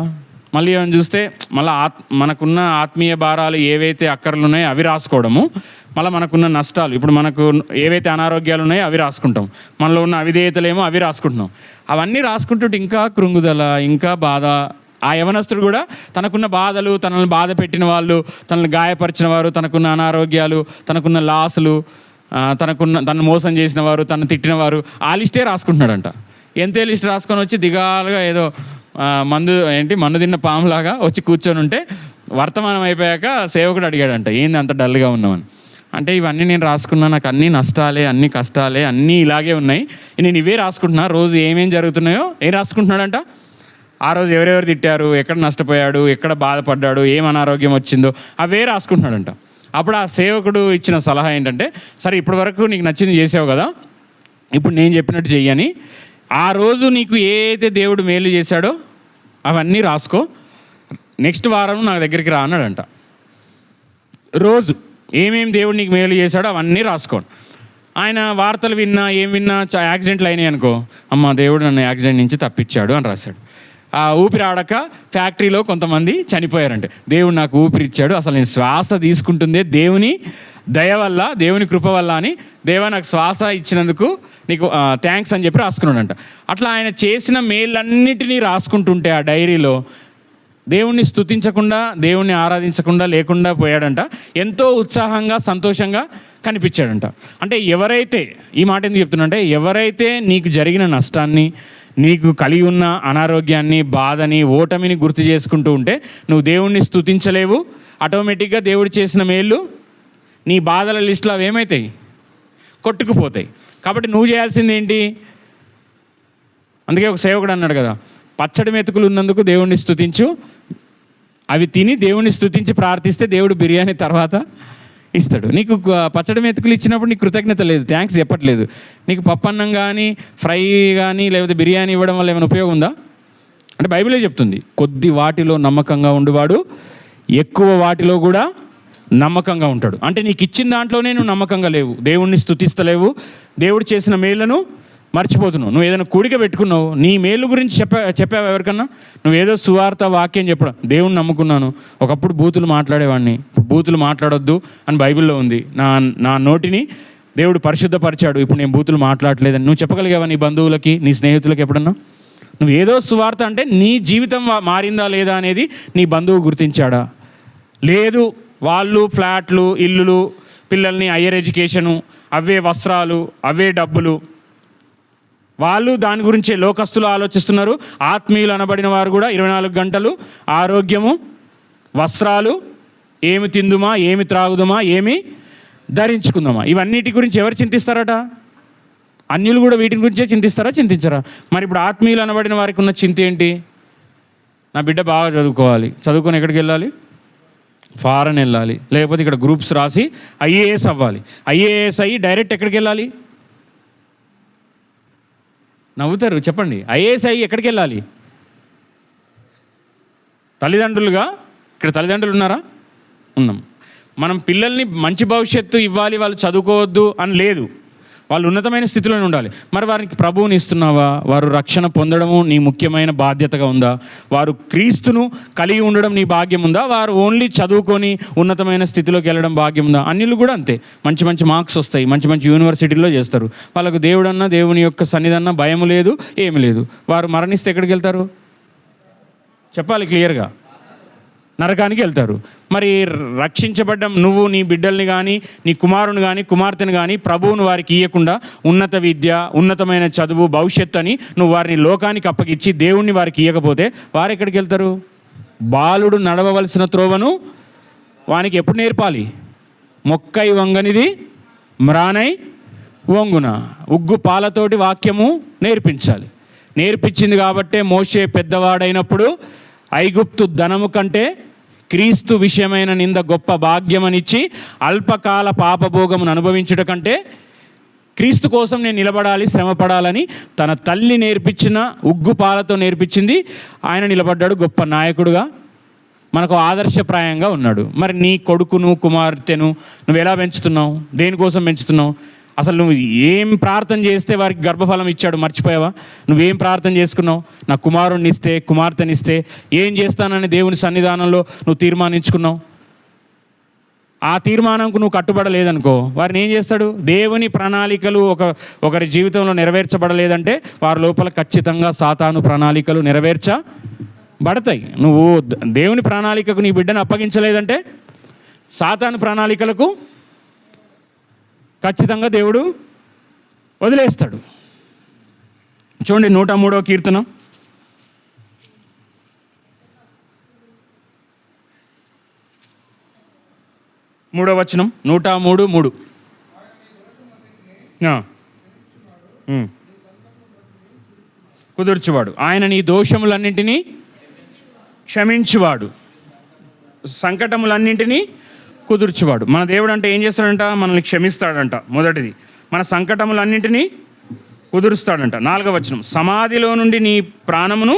[SPEAKER 1] మళ్ళీ ఏమైనా చూస్తే మళ్ళీ మనకున్న ఆత్మీయ భారాలు ఏవైతే అక్కర్లు ఉన్నాయో అవి రాసుకోవడము, మళ్ళీ మనకున్న నష్టాలు, ఇప్పుడు మనకు ఏవైతే అనారోగ్యాలు ఉన్నాయో అవి రాసుకుంటాం, మనలో ఉన్న అవిధేయతలేమో అవి రాసుకుంటున్నాం. అవన్నీ రాసుకుంటుంటే ఇంకా కృంగుదల, ఇంకా బాధ. ఆ యవనస్తుడు కూడా తనకున్న బాధలు, తనని బాధ పెట్టిన వాళ్ళు, తనని గాయపరిచిన వారు, తనకున్న అనారోగ్యాలు, తనకున్న లాసులు, తనను మోసం చేసిన వారు, తనను తిట్టిన వారు, ఆ లిస్టే రాసుకుంటున్నాడంట. ఎంతే లిస్ట్ రాసుకొని వచ్చి దిగాలుగా ఏదో మన్ను తిన్న పాములాగా వచ్చి కూర్చొని ఉంటే, వర్తమానం అయిపోయాక సేవకుడు అడిగాడంట, ఏంది అంత డల్గా ఉన్నామని. అంటే ఇవన్నీ నేను రాసుకున్నా, నాకు అన్నీ నష్టాలే, అన్నీ కష్టాలే, అన్నీ ఇలాగే ఉన్నాయి, నేను ఇవే రాసుకుంటున్నా. రోజు ఏమేం జరుగుతున్నాయో ఏం రాసుకుంటున్నాడంట? ఆ రోజు ఎవరెవరు తిట్టారు, ఎక్కడ నష్టపోయాడు, ఎక్కడ బాధపడ్డాడు, ఏం అనారోగ్యం వచ్చిందో అవే రాసుకుంటున్నాడంట. అప్పుడు ఆ సేవకుడు ఇచ్చిన సలహా ఏంటంటే, సరే ఇప్పటి వరకు నీకు నచ్చింది చేసావు కదా, ఇప్పుడు నేను చెప్పినట్టు చెయ్యని, ఆ రోజు నీకు ఏదైతే దేవుడు మేలు చేశాడో అవన్నీ రాసుకో, నెక్స్ట్ వారం నా దగ్గరికి రా అన్నాడంట. రోజు ఏమేమి దేవుడు నీకు మేలు చేశాడో అవన్నీ రాసుకోండి. ఆయన వార్తలు విన్నా, ఏం విన్నా, యాక్సిడెంట్లు అయినాయి అనుకో, అమ్మ దేవుడు నన్ను యాక్సిడెంట్ నుంచి తప్పించాడు అని రాశాడు. ఆ ఊపిరి ఆడక ఫ్యాక్టరీలో కొంతమంది చనిపోయారంటే, దేవుడు నాకు ఊపిరి ఇచ్చాడు, అసలు నేను శ్వాస తీసుకుంటుందే దేవుని దయ వల్ల, దేవుని కృప వల్ల అని, దేవా నాకు శ్వాస ఇచ్చినందుకు నీకు థ్యాంక్స్ అని చెప్పి రాసుకున్నాడంట. అట్లా ఆయన చేసిన మేలన్నిటినీ రాసుకుంటుంటే ఆ డైరీలో దేవుణ్ణి స్తుతించకుండా, దేవుణ్ణి ఆరాధించకుండా లేకుండా పోయాడంట. ఎంతో ఉత్సాహంగా, సంతోషంగా కనిపించాడంట. అంటే ఎవరైతే, ఈ మాట ఎందుకు చెప్తున్నా అంటే, ఎవరైతే నీకు జరిగిన నష్టాన్ని, నీకు కలిగి ఉన్న అనారోగ్యాన్ని, బాధని, ఓటమిని గుర్తు చేసుకుంటూ ఉంటే నువ్వు దేవుణ్ణి స్తుతించలేవు. ఆటోమేటిక్గా దేవుడు చేసిన మేళ్ళు నీ బాధల లిస్టులో అవి ఏమవుతాయి? కొట్టుకుపోతాయి. కాబట్టి నువ్వు చేయాల్సింది ఏంటి? అందుకే ఒక సేవకుడు అన్నాడు కదా, పచ్చడి మెతుకులు ఉన్నందుకు దేవుణ్ణి స్తుతించు, అవి తిని దేవుణ్ణి స్తుతించి ప్రార్థిస్తే దేవుడు బిర్యానీ తర్వాత ఇస్తాడు. నీకు పచ్చడి మెతుకులు ఇచ్చినప్పుడు నీకు కృతజ్ఞత లేదు, థ్యాంక్స్ చెప్పట్లేదు. నీకు పప్పన్నం కానీ, ఫ్రై కానీ, లేకపోతే బిర్యానీ ఇవ్వడం వల్ల ఏమైనా ఉపయోగం ఉందా? అంటే బైబిలే చెప్తుంది, కొద్ది వాటిలో నమ్మకంగా ఉండువాడు ఎక్కువ వాటిలో కూడా నమ్మకంగా ఉంటాడు. అంటే నీకు ఇచ్చిన దాంట్లోనే నువ్వు నమ్మకంగా లేవు, దేవుణ్ణి స్తుతిస్తలేవు, దేవుడు చేసిన మేళ్లను మర్చిపోతున్నావు. నువ్వు ఏదైనా కూడిక పెట్టుకున్నావు, నీ మేలు గురించి చెప్పావు ఎవరికన్నా? నువ్వు ఏదో సువార్త వాక్యం చెప్పడం, దేవుణ్ణి నమ్ముకున్నాను, ఒకప్పుడు బూతులు మాట్లాడేవాడిని, ఇప్పుడు బూతులు మాట్లాడొద్దు అని బైబిల్లో ఉంది, నా నోటిని దేవుడు పరిశుద్ధపరిచాడు, ఇప్పుడు నేను బూతులు మాట్లాడలేదని నువ్వు చెప్పగలిగావా నీ బంధువులకి, నీ స్నేహితులకి ఎప్పుడన్నా? నువ్వు ఏదో సువార్త అంటే నీ జీవితం మారిందా లేదా అనేది నీ బంధువు గుర్తించాడా? లేదు, వాళ్ళు ఫ్లాట్లు, ఇల్లులు, పిల్లల్ని హయ్యర్ ఎడ్యుకేషను, అవే వస్త్రాలు, అవే డబ్బులు, వాళ్ళు దాని గురించే లోకస్తులు ఆలోచిస్తున్నారు. ఆత్మీయులు అనబడిన వారు కూడా 24 గంటలు ఆరోగ్యము, వస్త్రాలు, ఏమి తిందుమా, ఏమి త్రాగుదుమా, ఏమి ధరించుకుందామా, ఇవన్నిటి గురించి ఎవరు చింతిస్తారట? అన్యులు కూడా వీటి గురించే చింతిస్తారా, చింతించరా? మరి ఇప్పుడు ఆత్మీయులు అనబడిన వారికి ఉన్న చింత ఏంటి? నా బిడ్డ బాగా చదువుకోవాలి, చదువుకొని ఎక్కడికి వెళ్ళాలి? ఫారెన్ వెళ్ళాలి, లేకపోతే ఇక్కడ గ్రూప్స్ రాసి ఐఏఎస్ అవ్వాలి, ఐఏఎస్ అయ్యి డైరెక్ట్ ఎక్కడికి వెళ్ళాలి? నవ్వుతారు, చెప్పండి. ఐఏఎస్ అయ్యి ఎక్కడికి వెళ్ళాలి? తల్లిదండ్రులుగా ఇక్కడ తల్లిదండ్రులు ఉన్నారా? ఉన్నాం. మనం పిల్లల్ని మంచి భవిష్యత్తు ఇవ్వాలి, వాళ్ళు చదువుకోవద్దు అని లేదు, వాళ్ళు ఉన్నతమైన స్థితిలోనే ఉండాలి. మరి వారికి ప్రభువుని ఇస్తున్నావా? వారు రక్షణ పొందడము నీ ముఖ్యమైన బాధ్యతగా ఉందా? వారు క్రీస్తును కలిగి ఉండడం నీ భాగ్యం ఉందా? వారు ఓన్లీ చదువుకొని ఉన్నతమైన స్థితిలోకి వెళ్ళడం భాగ్యం ఉందా? అన్యులు కూడా అంతే, మంచి మంచి మార్క్స్ వస్తాయి, మంచి మంచి యూనివర్సిటీల్లో చేస్తారు, వాళ్ళకు దేవుడన్నా దేవుని యొక్క సన్నిధన్నా భయం లేదు, ఏమి లేదు. వారు మరణిస్తే ఎక్కడికి వెళ్తారు? చెప్పాలి క్లియర్గా, నరకానికి వెళ్తారు. మరి రక్షించబడ్డ నువ్వు నీ బిడ్డల్ని కానీ, నీ కుమారుని కానీ, కుమార్తెను కానీ ప్రభువును వారికి ఇవ్వకుండా ఉన్నత విద్య, ఉన్నతమైన చదువు, భవిష్యత్తు అని నువ్వు వారిని లోకానికి అప్పగిచ్చి దేవుణ్ణి వారికి ఇవ్వకపోతే వారు ఎక్కడికి వెళ్తారు? బాలుడు నడవవలసిన త్రోవను వానికి ఎప్పుడు నేర్పాలి? మొక్కై వంగనిది మ్రానై వంగున, ఉగ్గు పాలతోటి వాక్యము నేర్పించాలి. నేర్పించింది కాబట్టే మోషే పెద్దవాడైనప్పుడు ఐగుప్తు ధనము కంటే క్రీస్తు విషయమైన నింద గొప్ప భాగ్యమనిచ్చి అల్పకాల పాపభోగమును అనుభవించుట కంటే క్రీస్తు కోసం నేను నిలబడాలి, శ్రమపడాలని తన తల్లి నేర్పించిన ఉగ్గు పాలతో నేర్పించింది ఆయన నిలబడ్డాడు, గొప్ప నాయకుడుగా మనకు ఆదర్శప్రాయంగా ఉన్నాడు. మరి నీ కొడుకును, కుమార్తెను నువ్వు ఎలా పెంచుతున్నావు? దేనికోసం పెంచుతున్నావు? అసలు నువ్వు ఏం ప్రార్థన చేస్తే వారికి గర్భఫలం ఇచ్చాడు మర్చిపోయావా? నువ్వేం ప్రార్థన చేసుకున్నావు? నా కుమారుణ్ణి ఇస్తే, కుమార్తెనిస్తే ఏం చేస్తానని దేవుని సన్నిధానంలో నువ్వు తీర్మానించుకున్నావు. ఆ తీర్మానంకు నువ్వు కట్టుబడలేదనుకో, వారిని ఏం చేస్తాడు? దేవుని ప్రణాళికలు ఒకరి జీవితంలో నెరవేర్చబడలేదంటే వారి లోపల ఖచ్చితంగా సాతాను ప్రణాళికలు నెరవేర్చబడతాయి. నువ్వు దేవుని ప్రణాళికకు నీ బిడ్డను అప్పగించలేదంటే సాతాను ప్రణాళికలకు ఖచ్చితంగా దేవుడు వదిలేస్తాడు. చూడండి 103వ కీర్తన 3వ వచనం. 103:3 కుదుర్చువాడు, ఆయన నీ దోషములన్నింటినీ క్షమించువాడు, సంకటములన్నింటినీ కుదుర్చువాడు. మన దేవుడు అంటే ఏం చేస్తాడంట? మనల్ని క్షమిస్తాడంట. మొదటిది, మన సంకటములన్నింటినీ కుదురుస్తాడంట. 4వ వచనం, సమాధిలో నుండి నీ ప్రాణమును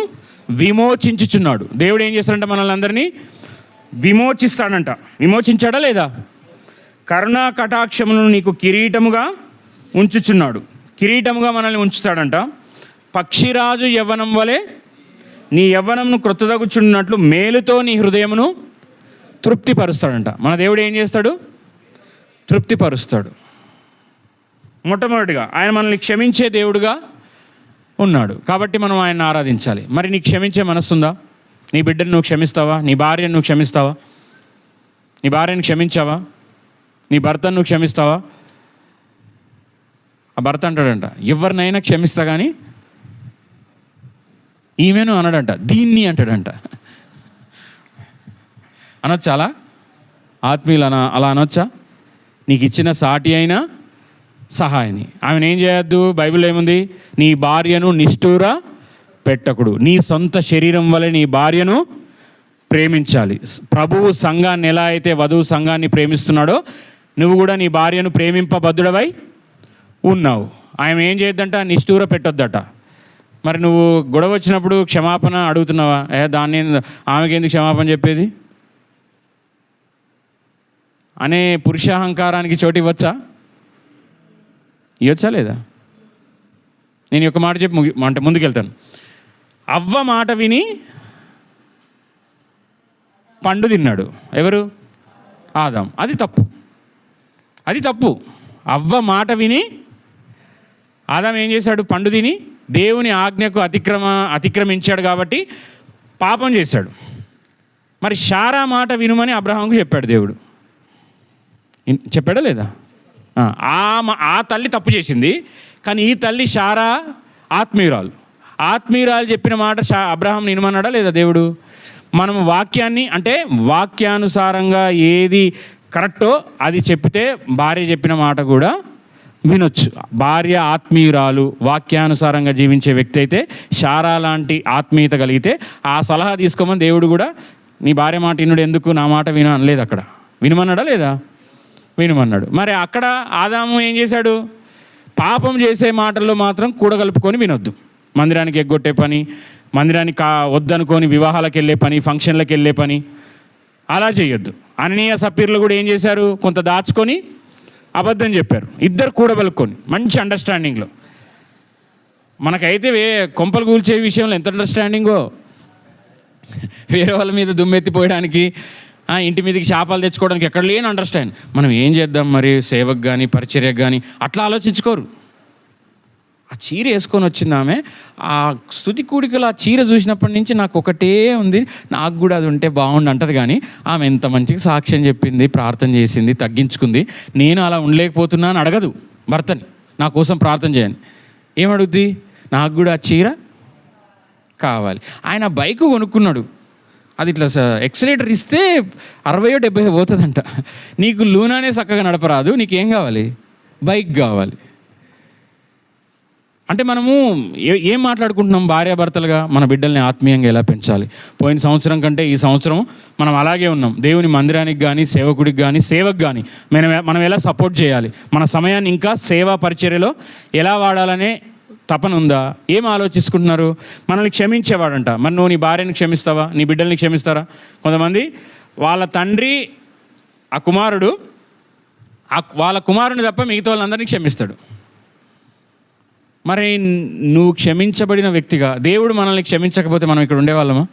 [SPEAKER 1] విమోచించుచున్నాడు. దేవుడు ఏం చేస్తాడంట? మనల్ని అందరినీ విమోచిస్తాడంట. విమోచించాడా లేదా? కరుణా కటాక్షములను నీకు కిరీటముగా ఉంచుచున్నాడు. కిరీటముగా మనల్ని ఉంచుతాడంట. పక్షిరాజు యవ్వనం వలె నీ యవ్వనంను క్రొత్తదగుచున్నట్లు మేలుతో నీ హృదయమును తృప్తిపరుస్తాడంట. మన దేవుడు ఏం చేస్తాడు? తృప్తిపరుస్తాడు. మొట్టమొదటిగా ఆయన మనల్ని క్షమించే దేవుడుగా ఉన్నాడు కాబట్టి మనం ఆయన్ని ఆరాధించాలి. మరి నీకు క్షమించే మనస్సుందా? నీ బిడ్డను నువ్వు క్షమిస్తావా? నీ భార్యను నువ్వు క్షమిస్తావా? నీ భార్యను క్షమించావా? నీ భర్తను నువ్వు క్షమిస్తావా? ఆ భర్త అంటాడంట, ఎవరినైనా క్షమిస్తా కానీ ఈమెను అనడంట, దీన్ని అంటాడంట. అనొచ్చా అలా? ఆత్మీయులు అలా అనొచ్చా? నీకు ఇచ్చిన సాటి అయినా సహాయని ఆమెను ఏం చేయొద్దు? బైబిల్ ఏముంది? నీ భార్యను నిష్ఠూర పెట్టకుడు, నీ సొంత శరీరం వలె నీ భార్యను ప్రేమించాలి. ప్రభువు సంఘాన్ని ఎలా అయితే వధువు సంఘాన్ని ప్రేమిస్తున్నాడో నువ్వు కూడా నీ భార్యను ప్రేమింపబద్ధుడవై ఉన్నావు. ఆమె ఏం చేయొద్దంట? నిష్ఠూర పెట్టొద్దట. మరి నువ్వు గొడవ వచ్చినప్పుడు క్షమాపణ అడుగుతున్నావా? దాన్ని ఆమెకి ఎందుకు క్షమాపణ చెప్పేది అనే పురుషాహంకారానికి చోటు ఇవ్వచ్చా? ఇవ్వచ్చా లేదా? నేను ఒక మాట చెప్పి అంటే ముందుకెళ్తాను. అవ్వ మాట విని పండు తిన్నాడు. ఎవరు? ఆదాం. అది తప్పు, అది తప్పు. అవ్వ మాట విని ఆదాం ఏం చేశాడు? పండు తిని దేవుని ఆజ్ఞకు అతిక్రమించాడు కాబట్టి పాపం చేశాడు. మరి శారా మాట వినుమని అబ్రహాంకు చెప్పాడు దేవుడు. చెప్పాడా లేదా? ఆ తల్లి తప్పు చేసింది, కానీ ఈ తల్లి శారా ఆత్మీయురాలు చెప్పిన మాట అబ్రహాం వినమన్నాడా లేదా దేవుడు? మనం వాక్యాన్ని అంటే వాక్యానుసారంగా ఏది కరెక్టో అది చెప్తే భార్య చెప్పిన మాట కూడా వినొచ్చు. భార్య ఆత్మీయురాలు, వాక్యానుసారంగా జీవించే వ్యక్తి అయితే శారా లాంటి ఆత్మీయత కలిగితే ఆ సలహా తీసుకోమని దేవుడు కూడా నీ భార్య మాట వినుడు ఎందుకు, నా మాట విను అనలేదు. అక్కడ వినమన్నాడా లేదా? వినమన్నాడు. మరి అక్కడ ఆదాము ఏం చేశాడు? పాపం చేసే మాటల్లో మాత్రం కూడగలుపుకొని వినొద్దు. మందిరానికి ఎగ్గొట్టే పని, మందిరానికి వద్దనుకొని వివాహాలకు వెళ్ళే పని, ఫంక్షన్లకు వెళ్ళే పని అలా చేయొద్దు. అననీయ సప్పీర్లు కూడా ఏం చేశారు? కొంత దాచుకొని అబద్ధం చెప్పారు. ఇద్దరు కూడబలుకొని మంచి అండర్స్టాండింగ్లో. మనకైతే కొంపలు కూల్చే విషయంలో ఎంత అండర్స్టాండింగో, వేరే వాళ్ళ మీద దుమ్మెత్తిపోయడానికి, ఇంటి మీదకి శాపాలు తెచ్చుకోవడానికి ఎక్కడ లేని అండర్స్టాండ్. మనం ఏం చేద్దాం మరి, సేవకు కానీ పరిచర్యకు కానీ అట్లా ఆలోచించుకోరు. ఆ చీర వేసుకొని వచ్చింది ఆమె. ఆ స్తుతి కూడికలు ఆ చీర చూసినప్పటి నుంచి నాకు ఒకటే ఉంది, నాకు కూడా అది ఉంటే బాగుండు అంటది. కానీ ఆమె ఎంత మంచిగా సాక్ష్యం చెప్పింది, ప్రార్థన చేసింది, తగ్గించుకుంది, నేను అలా ఉండలేకపోతున్నాను అడగదు భర్తని, నా కోసం ప్రార్థన చేయని. ఏమడుగుద్ది? నాకు కూడా ఆ చీర కావాలి. ఆయన బైక్ కొనుక్కున్నాడు, అది ఇట్లా ఎక్సలేటర్ ఇస్తే 60-70 పోతుందంట. నీకు లూనానే చక్కగా నడపరాదు, నీకేం కావాలి? బైక్ కావాలి. అంటే మనము ఏం మాట్లాడుకుంటున్నాం? భార్యాభర్తలుగా మన బిడ్డల్ని ఆత్మీయంగా ఎలా పెంచాలి? పోయిన సంవత్సరం కంటే ఈ సంవత్సరం మనం అలాగే ఉన్నాం. దేవుని మందిరానికి కానీ, సేవకుడికి కానీ, సేవకు కానీ మనం ఎలా సపోర్ట్ చేయాలి? మన సమయాన్ని ఇంకా సేవా పరిచర్యలో ఎలా వాడాలనే తపన ఉందా? ఏం ఆలోచించుకుంటున్నారు? మనల్ని క్షమించేవాడంట. మరి నువ్వు నీ భార్యని క్షమిస్తావా? నీ బిడ్డల్ని క్షమిస్తారా? కొంతమంది వాళ్ళ తండ్రి ఆ కుమారుడు వాళ్ళ కుమారుని తప్ప మిగతా వాళ్ళందరినీ క్షమిస్తాడు. మరి నువ్వు క్షమించబడిన వ్యక్తిగా దేవుడు మనల్ని క్షమించకపోతే మనం ఇక్కడ ఉండేవాళ్ళమా?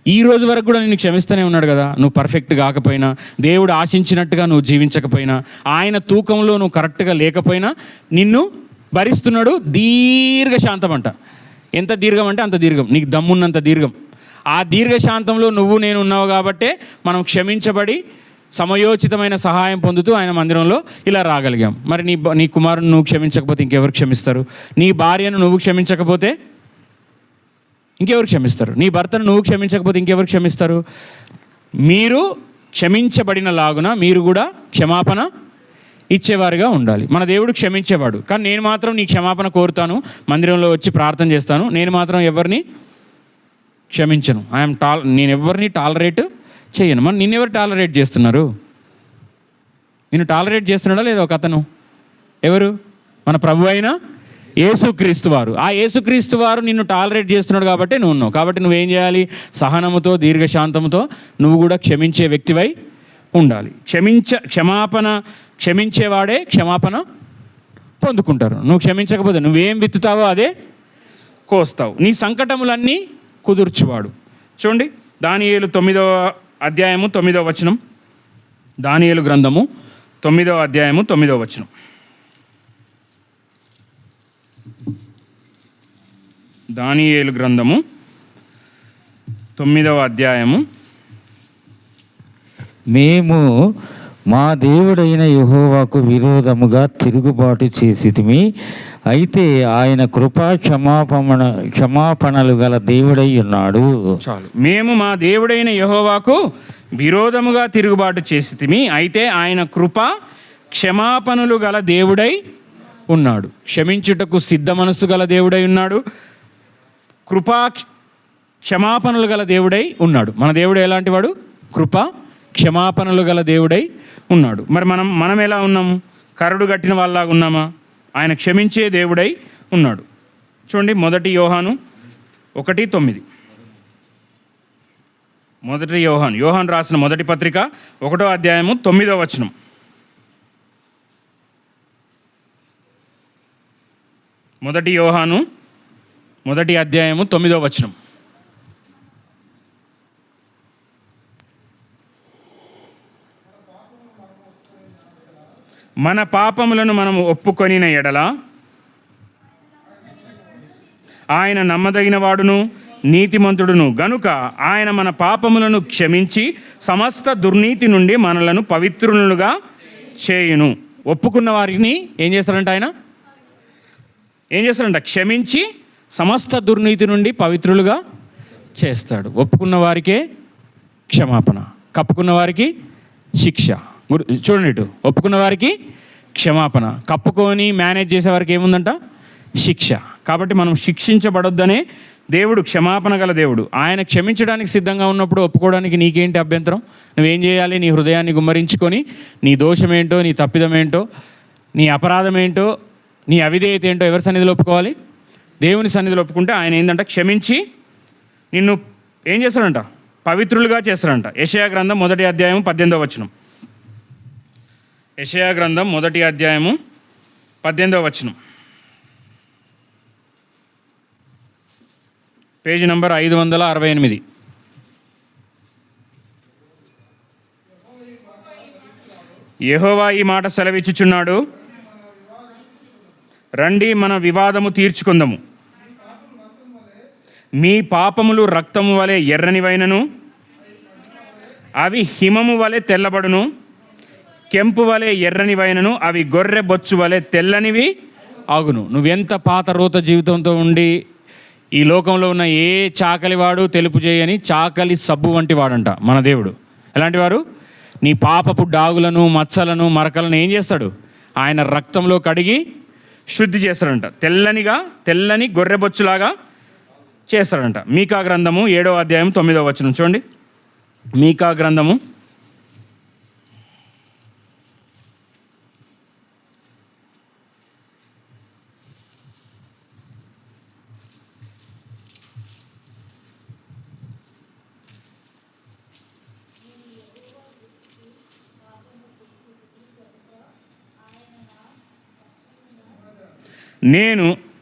[SPEAKER 1] ఈ రోజు వరకు కూడా నిన్ను క్షమిస్తూనే ఉన్నాడు కదా. నువ్వు పర్ఫెక్ట్ కాకపోయినా, దేవుడు ఆశించినట్టుగా నువ్వు జీవించకపోయినా, ఆయన తూకంలో నువ్వు కరెక్ట్గా లేకపోయినా నిన్ను భరిస్తున్నాడు. దీర్ఘశాంతం అంట. ఎంత దీర్ఘం అంటే అంత దీర్ఘం, నీకు దమ్మున్నంత దీర్ఘం. ఆ దీర్ఘశాంతంలో నువ్వు నేను ఉన్నావు కాబట్టే మనం క్షమించబడి సమయోచితమైన సహాయం పొందుతూ ఆయన మందిరంలో ఇలా రాగలిగాం. మరి నీ కుమారుని నువ్వు క్షమించకపోతే ఇంకెవరు క్షమిస్తారు? నీ భార్యను నువ్వు క్షమించకపోతే ఇంకెవరు క్షమిస్తారు? నీ భర్తను నువ్వు క్షమించకపోతే ఇంకెవరు క్షమిస్తారు? మీరు క్షమించబడిన లాగున మీరు కూడా క్షమాపణ ఇచ్చేవారుగా ఉండాలి. మన దేవుడు క్షమించేవాడు. కానీ నేను మాత్రం నీ క్షమాపణ కోరుతాను, మందిరంలో వచ్చి ప్రార్థన చేస్తాను, నేను మాత్రం ఎవరిని క్షమించను. నేను ఎవరిని టాలరేట్ చేయను. మరి నిన్నెవరు టాలరేట్ చేస్తున్నారు? నిన్ను టాలరేట్ చేస్తున్నాడా లేదా ఒక అతను? ఎవరు? మన ప్రభు అయిన యేసుక్రీస్తు వారు. ఆ యేసుక్రీస్తు వారు నిన్ను టాలరేట్ చేస్తున్నాడు కాబట్టి నువ్వు ఉన్నావు. కాబట్టి నువ్వేం చేయాలి? సహనముతో, దీర్ఘశాంతంతో నువ్వు కూడా క్షమించే వ్యక్తివై ఉండాలి. క్షమించేవాడే క్షమాపణ పొందుకుంటారు. నువ్వు క్షమించకపోతే నువ్వేం విత్తుతావో అదే కోస్తావు. నీ సంకటములన్నీ కుదుర్చువాడు. చూడండి, దానియేలు 9వ అధ్యాయము 9వ వచనం. దానియేలు గ్రంథము 9వ అధ్యాయము 9వ వచనం. దానియేలు గ్రంథము 9వ అధ్యాయము.
[SPEAKER 2] మేము మా దేవుడైన యెహోవాకు విరోధముగా తిరుగుబాటు చేసితిమి, అయితే ఆయన కృపా క్షమాపణలు గల దేవుడై ఉన్నాడు.
[SPEAKER 1] చాలు. మేము మా దేవుడైన యెహోవాకు విరోధముగా తిరుగుబాటు చేసితిమి, అయితే ఆయన కృప క్షమాపణలు గల దేవుడై ఉన్నాడు. క్షమించుటకు సిద్ధ మనస్సు గల దేవుడై ఉన్నాడు. కృపా క్షమాపణలు గల దేవుడై ఉన్నాడు. మన దేవుడు ఎలాంటి వాడు? కృపా క్షమాపణలు గల దేవుడై ఉన్నాడు. మరి మనం ఎలా ఉన్నాము? కరడు గట్టిన వాళ్ళలాగా ఉన్నామా? ఆయన క్షమించే దేవుడై ఉన్నాడు. చూడండి, 1 యోహాను 1:9. 1 యోహాను రాసిన మొదటి పత్రిక 1వ అధ్యాయము 9వ వచనం. మొదటి యోహాను 1వ అధ్యాయము 9వ వచనం. మన పాపములను మనము ఒప్పుకొనిన ఎడల ఆయన నమ్మదగిన వాడును నీతిమంతుడును గనుక ఆయన మన పాపములను క్షమించి సమస్త దుర్నీతి నుండి మనలను పవిత్రులుగా చేయును. ఒప్పుకున్న వారిని ఏం చేస్తారంట? ఆయన ఏం చేస్తారంట? క్షమించి సమస్త దుర్నీతి నుండి పవిత్రులుగా చేస్తాడు. ఒప్పుకున్న వారికే క్షమాపణ, కప్పుకున్న వారికి శిక్ష. చూడండి, ఇటు ఒప్పుకున్న వారికి క్షమాపణ, కప్పుకొని మేనేజ్ చేసే వారికి ఏముందంట? శిక్ష. కాబట్టి మనం శిక్షించబడొద్దనే దేవుడు క్షమాపణ గల దేవుడు. ఆయన క్షమించడానికి సిద్ధంగా ఉన్నప్పుడు ఒప్పుకోవడానికి నీకేంటి అభ్యంతరం? నువ్వేం చేయాలి? నీ హృదయాన్ని గుమ్మరించుకొని నీ దోషమేంటో, నీ తప్పిదమేంటో, నీ అపరాధమేంటో, నీ అవిధేయత ఏంటో ఎవరి సన్నిధిలో ఒప్పుకోవాలి? దేవుని సన్నిధిలో ఒప్పుకుంటే ఆయన ఏంటంట? క్షమించి నిన్ను ఏం చేస్తాడంట? పవిత్రులుగా చేస్తాడంట. యెషయా గ్రంథం 1వ అధ్యాయం 18వ వచనం. యెషయా గ్రంథం 1వ అధ్యాయము 18వ వచనం, పేజీ నంబర్ 568. యెహోవా ఈ మాట సెలవిచ్చుచున్నాడు, రండి మన వివాదము తీర్చుకుందాము. మీ పాపములు రక్తము వలె ఎర్రనివైనను అవి హిమము వలె తెల్లబడును, కెంపు వలె ఎర్రనివైనను అవి గొర్రె బొచ్చు వలె తెల్లనివి అగును. నువ్వెంత పాత రోత జీవితంతో ఉండి ఈ లోకంలో ఉన్న ఏ చాకలివాడు తెలుపు చేయని చాకలి సబ్బు వంటి వాడంట మన దేవుడు. ఎలాంటి వారు? నీ పాపపు డాగులను, మచ్చలను, మరకలను ఏం చేస్తాడు? ఆయన రక్తంలో కడిగి శుద్ధి చేస్తాడంట. తెల్లని గొర్రెబొచ్చులాగా చేస్తాడంట. మీకా గ్రంథము 7వ అధ్యాయం 9వ వచనం చూడండి. మీకా గ్రంథము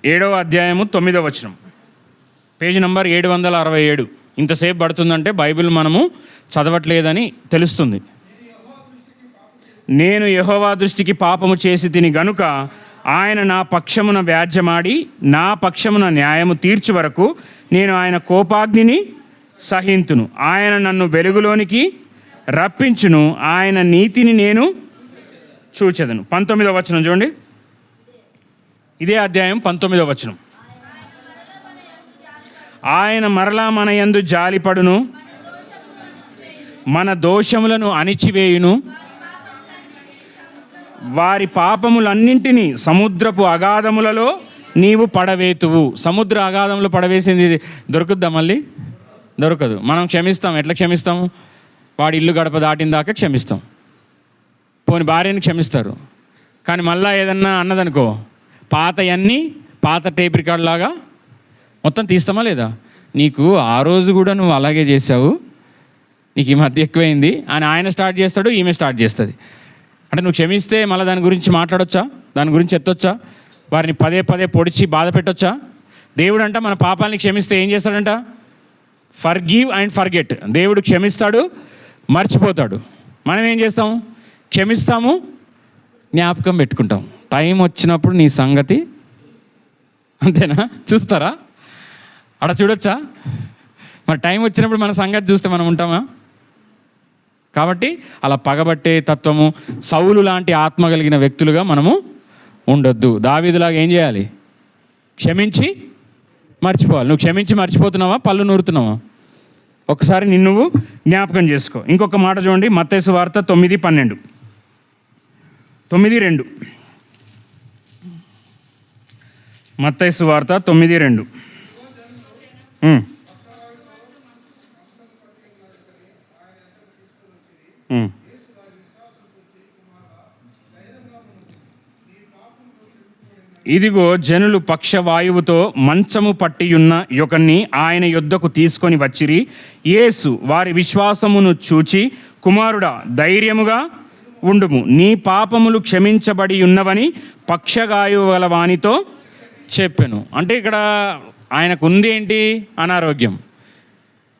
[SPEAKER 1] 7వ అధ్యాయము 9వ వచనం, పేజీ నంబర్ 767. ఇంతసేపు పడుతుందంటే బైబిల్ మనము చదవట్లేదని తెలుస్తుంది. నేను యెహోవా దృష్టికి పాపము చేసి తిని గనుక ఆయన నా పక్షమున వ్యాజ్యమాడి నా పక్షమున న్యాయము తీర్చు వరకు నేను ఆయన కోపాగ్నిని సహింతును. ఆయన నన్ను వెలుగులోనికి రప్పించును, ఆయన నీతిని నేను చూచెదను. 19వ వచనం చూడండి. ఇదే అధ్యాయం 19వ వచనం. ఆయన మరలా మన యందు జాలిపడును, మన దోషములను అణిచివేయును, వారి పాపములన్నింటినీ సముద్రపు అగాధములలో నీవు పడవేతువు. సముద్ర అగాధంలో పడవేసింది దొరుకుద్దా? మళ్ళీ దొరకదు. మనం క్షమిస్తాం. ఎట్లా క్షమిస్తాము? వాడి ఇల్లు గడప దాటిన దాకా క్షమిస్తాం. పోని భార్యని క్షమిస్తారు. కానీ మళ్ళీ ఏదన్నా అన్నదనుకో, పాత టేప్ రికార్డ్ లాగా మొత్తం తీస్తామా లేదా? నీకు ఆ రోజు కూడా నువ్వు అలాగే చేసావు, నీకు ఈ మధ్య ఎక్కువైంది అని ఆయన స్టార్ట్ చేస్తాడు, ఈమె స్టార్ట్ చేస్తుంది. అంటే నువ్వు క్షమిస్తే మళ్ళీ దాని గురించి మాట్లాడొచ్చా? దాని గురించి ఎత్తొచ్చా? వారిని పదే పదే పొడిచి బాధ పెట్టొచ్చా? దేవుడు అంట మన పాపాలని క్షమిస్తే ఏం చేస్తాడంట? Forgive and forget. దేవుడు క్షమిస్తాడు, మర్చిపోతాడు. మనం ఏం చేస్తాము? క్షమిస్తాము, జ్ఞాపకం పెట్టుకుంటాం. టైం వచ్చినప్పుడు నీ సంగతి అంతేనా? చూస్తారా? అక్కడ చూడొచ్చా? మరి టైం వచ్చినప్పుడు మన సంగతి చూస్తే మనం ఉంటామా? కాబట్టి అలా పగబట్టే తత్వము, సౌలు లాంటి ఆత్మ కలిగిన వ్యక్తులుగా మనము ఉండొద్దు. దావీదులాగా ఏం చేయాలి? క్షమించి మర్చిపోవాలి. నువ్వు క్షమించి మర్చిపోతున్నావా? పళ్ళు నూరుతున్నావా? ఒకసారి నిన్ను జ్ఞాపకం చేసుకో. ఇంకొక మాట చూడండి, మత్తయి సువార్త 9:12. 9:2. మత్తయి సువార్త 9:2. ఇదిగో జనులు పక్షవాయువుతో మంచము పట్టియున్న యొకన్ని ఆయన యొద్దకు తీసుకొని వచ్చిరి. యేసు వారి విశ్వాసమును చూచి, కుమారుడా, ధైర్యముగా ఉండుము, నీ పాపములు క్షమించబడి ఉన్నవని పక్షగాయువు గల వానితో చెప్పాను. అంటే ఇక్కడ ఆయనకు ఉంది ఏంటి? అనారోగ్యం.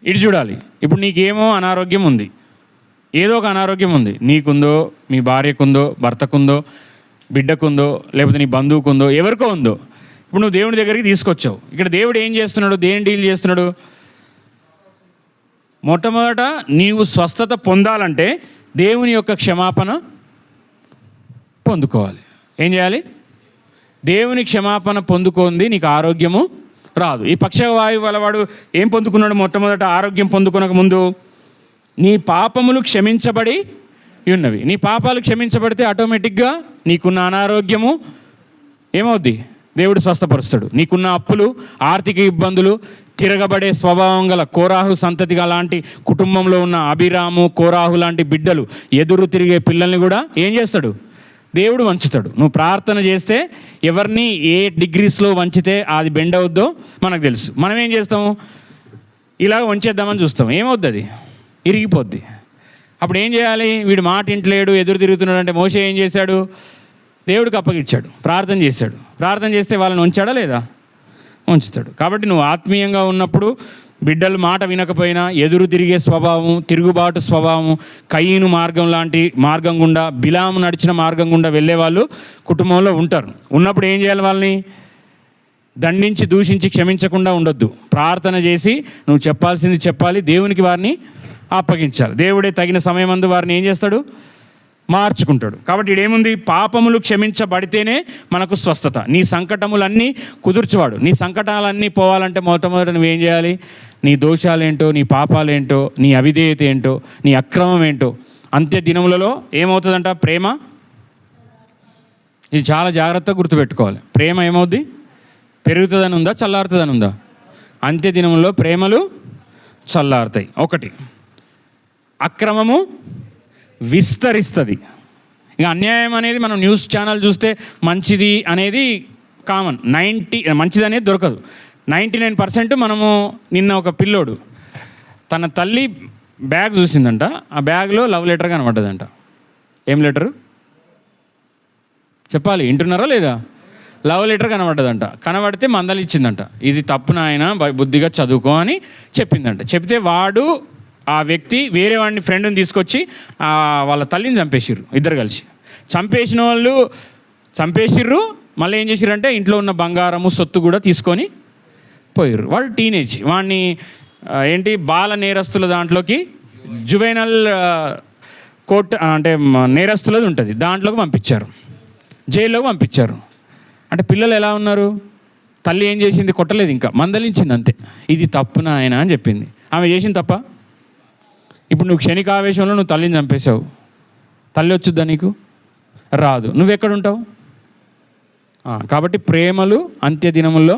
[SPEAKER 1] ఇటు చూడాలి. ఇప్పుడు నీకేమో అనారోగ్యం ఉంది, ఏదో ఒక అనారోగ్యం ఉంది. నీకుందో, మీ భార్యకుందో, భర్తకుందో, బిడ్డకుందో, లేకపోతే నీ బంధువుకుందో, ఎవరికో ఉందో. ఇప్పుడు నువ్వు దేవుని దగ్గరికి తీసుకొచ్చావు. ఇక్కడ దేవుడు ఏం చేస్తున్నాడు? దేని డీల్ చేస్తున్నాడు? మొట్టమొదట నీవు స్వస్థత పొందాలంటే దేవుని యొక్క క్షమాపణ పొందుకోవాలి. ఏం చేయాలి? దేవుని క్షమాపణ పొందుకుంది నీకు ఆరోగ్యము రాదు. ఈ పక్షవాయువు వల్ల వాడు ఏం పొందుకున్నాడు? మొట్టమొదట ఆరోగ్యం పొందుకునక ముందు నీ పాపములు క్షమించబడి ఉన్నవి. నీ పాపాలు క్షమించబడితే ఆటోమేటిక్గా నీకున్న అనారోగ్యము ఏమవుద్ది? దేవుడు స్వస్థపరుస్తాడు. నీకున్న అప్పులు, ఆర్థిక ఇబ్బందులు, తిరగబడే స్వభావం గల కోరాహు సంతతిగా లాంటి కుటుంబంలో ఉన్న అభిరాము, కోరాహు లాంటి బిడ్డలు, ఎదురు తిరిగే పిల్లల్ని కూడా ఏం చేస్తాడు? దేవుడు వంచుతాడు. నువ్వు ప్రార్థన చేస్తే ఎవరిని ఏ డిగ్రీస్లో వంచితే అది బెండ్ అవుద్దో మనకు తెలుసు. మనం ఏం చేస్తాము? ఇలాగ వంచేద్దామని చూస్తాం. ఏమవుద్ది? అది ఇరిగిపోద్ది. అప్పుడు ఏం చేయాలి? వీడు మాట ఇంట్లేడు, ఎదురు తిరుగుతున్నాడు అంటే మోషే ఏం చేశాడు? దేవుడికి అప్పగిచ్చాడు, ప్రార్థన చేశాడు. ప్రార్థన చేస్తే వాళ్ళని ఉంచాడా లేదా? ఉంచుతాడు. కాబట్టి నువ్వు ఆత్మీయంగా ఉన్నప్పుడు బిడ్డలు మాట వినకపోయినా ఎదురు తిరిగే స్వభావం, తిరుగుబాటు స్వభావం, కయీను మార్గం లాంటి మార్గం గుండా, బిలాము నడిచిన మార్గం గుండా వెళ్ళే వాళ్ళు కుటుంబంలో ఉంటారు. ఉన్నప్పుడు ఏం చేయాలి? వాళ్ళని దండించి దూషించి క్షమించకుండా ఉండొద్దు. ప్రార్థన చేసి నువ్వు చెప్పాల్సింది చెప్పాలి, దేవునికి వారిని అప్పగించాలి. దేవుడే తగిన సమయమందు వారిని ఏం చేస్తాడు? మార్చుకుంటాడు. కాబట్టి ఇదేముంది? పాపములు క్షమించబడితేనే మనకు స్వస్థత. నీ సంకటములన్నీ కుదుర్చువాడు. నీ సంకటాలన్నీ పోవాలంటే మొట్టమొదట నువ్వేం చేయాలి? నీ దోషాలేంటో, నీ పాపాలేంటో, నీ అవిధేయత ఏంటో, నీ అక్రమం ఏంటో. అంత్య దినములలో ఏమవుతుందంట? ప్రేమ. ఇది చాలా జాగ్రత్తగా గుర్తుపెట్టుకోవాలి. ప్రేమ ఏమవుద్ది? పెరుగుతుందని ఉందా, చల్లారుతుందని ఉందా? అంత్య దినములలో ప్రేమలు చల్లారుతాయి. ఒకటి, అక్రమము విస్తరిస్తుంది. ఇక అన్యాయం అనేది మనం న్యూస్ ఛానల్ చూస్తే మంచిది అనేది కామన్. మంచిది అనేది దొరకదు. 99% మనము నిన్న ఒక పిల్లోడు తన తల్లి బ్యాగ్ చూసిందంట. ఆ బ్యాగ్లో లవ్ లెటర్ కనబడ్డదంట. ఏం లెటరు చెప్పాలి? వింటున్నారా లేదా? లవ్ లెటర్ కనబడ్డదంట. కనబడితే మందలు ఇచ్చిందంట. ఇది తప్పు నాయన, బుద్ధిగా చదువుకో అని చెప్పిందంట. చెప్తే వాడు, ఆ వ్యక్తి వేరే వాడిని ఫ్రెండ్ని తీసుకొచ్చి వాళ్ళ తల్లిని చంపేసిర్రు. ఇద్దరు కలిసి చంపేసిన వాళ్ళు చంపేసిర్రు. మళ్ళీ ఏం చేసిర్రంటే ఇంట్లో ఉన్న బంగారము, సొత్తు కూడా తీసుకొని పోయిర్రు. వాడు టీనేజ్, వాడిని ఏంటి బాల నేరస్తుల దాంట్లోకి, జువెనల్ కోర్ట్ అంటే నేరస్తులది ఉంటుంది, దాంట్లోకి పంపించారు, జైల్లోకి పంపించారు. అంటే పిల్లలు ఎలా ఉన్నారు? తల్లి ఏం చేసింది? కొట్టలేదు, ఇంకా మందలించింది అంతే. ఇది తప్పున ఆయన అని చెప్పింది. ఆమె చేసింది తప్ప? ఇప్పుడు నువ్వు క్షణిక ఆవేశంలో నువ్వు తల్లిని చంపేశావు. తల్లి వచ్చుద్దా నీకు? రాదు. నువ్వెక్కడుంటావు? కాబట్టి ప్రేమలు అంత్య దినముల్లో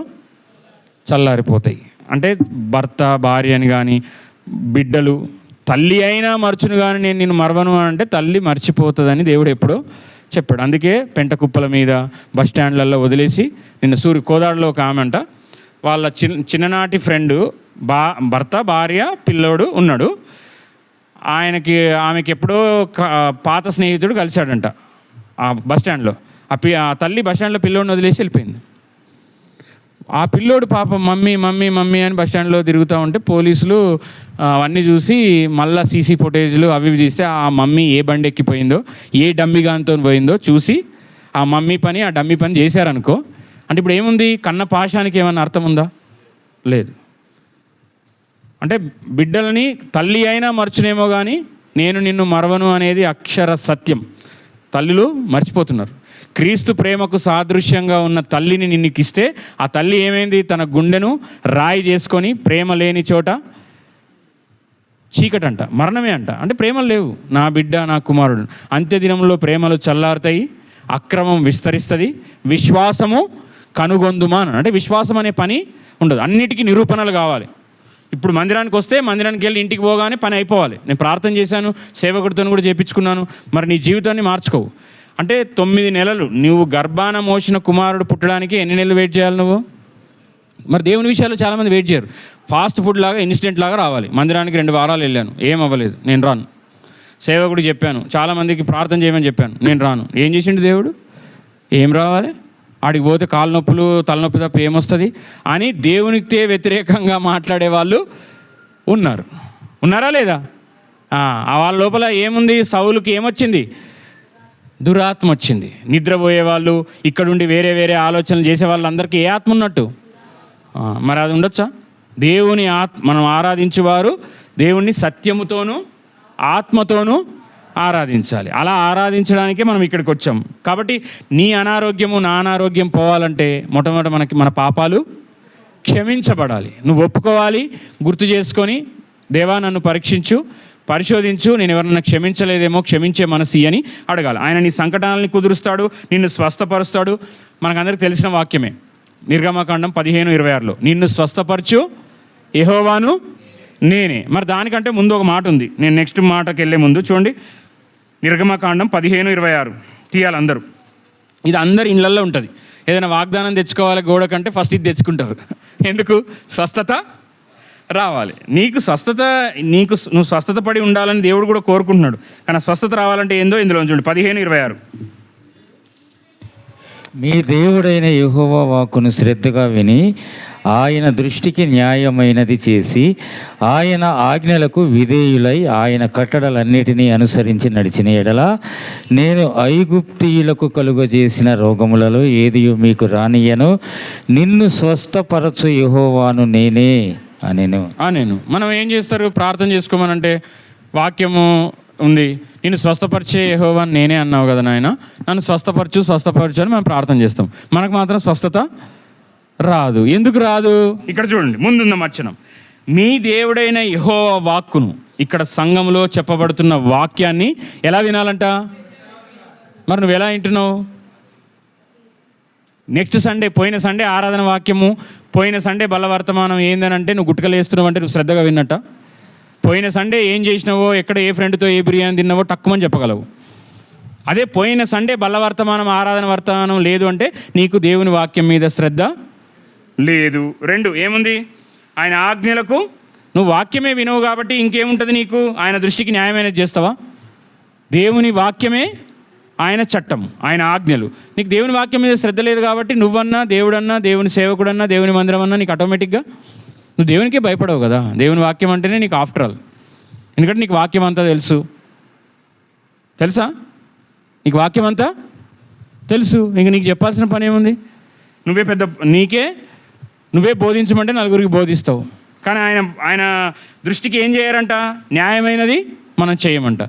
[SPEAKER 1] చల్లారిపోతాయి. అంటే భర్త, భార్య అని కానీ, బిడ్డలు, తల్లి అయినా మర్చును కానీ నేను నిన్ను మరవను అని అంటే తల్లి మర్చిపోతుందని దేవుడు ఎప్పుడో చెప్పాడు. అందుకే పెంట కుప్పల మీద, బస్ స్టాండ్లలో వదిలేసి నిన్న కోదాడలో ఒక ఆమె అంట, వాళ్ళ చిన్ననాటి ఫ్రెండు భర్త, భార్య, పిల్లోడు ఉన్నాడు. ఆమెకి ఎప్పుడో పాత స్నేహితుడు కలిశాడంట ఆ బస్ స్టాండ్లో. ఆ తల్లి బస్ స్టాండ్లో పిల్లోడిని వదిలేసి వెళ్ళిపోయింది. ఆ పిల్లోడు పాపం మమ్మీ మమ్మీ మమ్మీ అని బస్ స్టాండ్లో తిరుగుతూ ఉంటే పోలీసులు అవన్నీ చూసి మళ్ళీ సీసీ ఫుటేజ్లు అవి తీస్తే ఆ మమ్మీ ఏ బండి ఎక్కిపోయిందో, ఏ డమ్మిగాన్తో పోయిందో చూసి ఆ మమ్మీ పని, ఆ డమ్మీ పని చేశారనుకో. అంటే ఇప్పుడు ఏముంది? కన్న పాశానికి ఏమన్నా అర్థం ఉందా? లేదు. అంటే బిడ్డలని తల్లి అయినా మర్చునేమో కానీ నేను నిన్ను మరవను అనేది అక్షర సత్యం. తల్లులు మర్చిపోతున్నారు. క్రీస్తు ప్రేమకు సాదృశ్యంగా ఉన్న తల్లిని నిన్నుకిస్తే ఆ తల్లి ఏమైంది? తన గుండెను రాయి చేసుకొని ప్రేమ లేని చోట చీకటంట, మరణమే అంట. అంటే ప్రేమలు లేవు. నా బిడ్డ, నా కుమారుడు. అంత్యదినంలో ప్రేమలు చల్లారుతాయి, అక్రమం విస్తరిస్తుంది, విశ్వాసము కనుగొందుమా అంటే విశ్వాసం అనే పని ఉండదు. అన్నిటికీ నిరూపణలు కావాలి. ఇప్పుడు మందిరానికి వస్తే మందిరానికి వెళ్ళి ఇంటికి పోగానే పని అయిపోవాలి. నేను ప్రార్థన చేశాను, సేవకుడితో కూడా చేయించుకున్నాను. మరి నీ జీవితాన్ని మార్చుకోవు. అంటే 9 నెలలు నువ్వు గర్భాన మోసిన కుమారుడు పుట్టడానికి ఎన్ని నెలలు వెయిట్ చేయాలి నువ్వు? మరి దేవుని విషయాల్లో చాలామంది వెయిట్ చేయరు. ఫాస్ట్ ఫుడ్ లాగా, ఇన్స్టెంట్ లాగా రావాలి. మందిరానికి 2 వారాలు వెళ్ళాను, ఏం అవ్వలేదు, నేను రాను. సేవకుడు చెప్పాను, చాలామందికి ప్రార్థన చేయమని చెప్పాను, నేను రాను. ఏం చేసిండు దేవుడు? ఏం రావాలి? ఆడికి పోతే కాళ్ళ నొప్పులు తలనొప్పి తప్ప ఏమొస్తుంది అని దేవునికే వ్యతిరేకంగా మాట్లాడే వాళ్ళు ఉన్నారా లేదా? వాళ్ళ లోపల ఏముంది? సౌలుకి ఏమొచ్చింది? దురాత్మ వచ్చింది. నిద్రపోయే వాళ్ళు, ఇక్కడుండి వేరే వేరే ఆలోచనలు చేసే వాళ్ళందరికీ ఏ ఆత్మ ఉన్నట్టు? మరి అది ఉండొచ్చా? దేవుని మనం ఆరాధించేవారు దేవుణ్ణి సత్యముతోనూ ఆత్మతోనూ ఆరాధించాలి. అలా ఆరాధించడానికే మనం ఇక్కడికి వచ్చాం. కాబట్టి నీ అనారోగ్యము నా అనారోగ్యం పోవాలంటే మొట్టమొదటి మన పాపాలు క్షమించబడాలి. నువ్వు ఒప్పుకోవాలి, గుర్తు చేసుకొని దేవా నన్ను పరిశోధించు, నేను ఎవరన్నా క్షమించలేదేమో క్షమించే మనసు అని అడగాలి. ఆయన నీ సంకటాలని కుదురుస్తాడు, నిన్ను స్వస్థపరుస్తాడు. మనకందరికీ తెలిసిన వాక్యమే నిర్గమకాండం 15:26లో, నిన్ను స్వస్థపరచు యెహోవాను నేనే. మరి దానికంటే ముందు ఒక మాట ఉంది. నేను నెక్స్ట్ మాటకి వెళ్ళే ముందు చూడండి, నిర్గమకాండం 15:26 తీయాలి అందరూ. ఇది అందరి ఇళ్ళల్లో ఉంటుంది. ఏదైనా వాగ్దానం తెచ్చుకోవాలి గోడ కంటే ఫస్ట్ ఇది తెచ్చుకుంటారు. ఎందుకు? స్వస్థత రావాలి. నువ్వు స్వస్థత పడి ఉండాలని దేవుడు కూడా కోరుకుంటున్నాడు. కానీ స్వస్థత రావాలంటే ఏందో ఇందులో చూడండి 15:26.
[SPEAKER 2] మీ దేవుడైన యెహోవా వాక్కును శ్రద్ధగా విని ఆయన దృష్టికి న్యాయమైనది చేసి ఆయన ఆజ్ఞలకు విధేయులై ఆయన కట్టడలన్నిటినీ అనుసరించి నడిచిన ఎడల నేను ఐగుప్తీయులకు కలుగజేసిన రోగములలో ఏదియు మీకు రానియను, నిన్ను స్వస్థపరచు యెహోవాను నేనే నేను.
[SPEAKER 1] మనం ఏం చేస్తారు? ప్రార్థన చేసుకోమనంటే వాక్యము ఉంది, నిన్ను స్వస్థపరిచే యెహోవాను నేనే అన్నావు కదా నాయన, నన్ను స్వస్థపరచు అని మనం ప్రార్థన చేస్తాం. మనకు మాత్రం స్వస్థత రాదు. ఎందుకు రాదు? ఇక్కడ చూడండి, ముందున్న వచనం, మీ దేవుడైన యెహోవా వాక్కును, ఇక్కడ సంఘంలో చెప్పబడుతున్న వాక్యాన్ని ఎలా వినాలంట? మరి నువ్వు ఎలా వింటున్నావు? నెక్స్ట్ సండే, పోయిన సండే ఆరాధన వాక్యము, పోయిన సండే బలవర్తమానం ఏందనంటే నువ్వు గుట్టకలు వేస్తున్నావు అంటే నువ్వు శ్రద్ధగా విన్నట్ట. పోయిన సండే ఏం చేసినావో, ఎక్కడ ఏ ఫ్రెండ్తో ఏ బిర్యానీ తిన్నావో టక్కుమని చెప్పగలవు. అదే పోయిన సండే బలవర్తమానం ఆరాధన వర్తమానం లేదు అంటే నీకు దేవుని వాక్యం మీద శ్రద్ధ లేదు. 2 ఏముంది? ఆయన ఆజ్ఞలకు నువ్వు వాక్యమే వినవు కాబట్టి ఇంకేముంటుంది నీకు? ఆయన దృష్టికి న్యాయమైనది చేస్తావా? దేవుని వాక్యమే ఆయన చట్టం, ఆయన ఆజ్ఞలు. నీకు దేవుని వాక్యం మీద శ్రద్ధ లేదు కాబట్టి నువ్వన్నా, దేవుడన్నా, దేవుని సేవకుడన్నా, దేవుని మందిరం అన్నా నీకు ఆటోమేటిక్గా నువ్వు దేవునికే భయపడవు కదా. దేవుని వాక్యం అంటేనే నీకు ఆఫ్టర్ ఆల్. ఎందుకంటే నీకు వాక్యం అంతా తెలుసా? నీకు వాక్యం అంతా తెలుసు. ఇంక నీకు చెప్పాల్సిన పని ఏముంది? నువ్వే బోధించమంటే నలుగురికి బోధిస్తావు. కానీ ఆయన దృష్టికి ఏం చేయరంట? న్యాయమైనది మనం చేయమంట.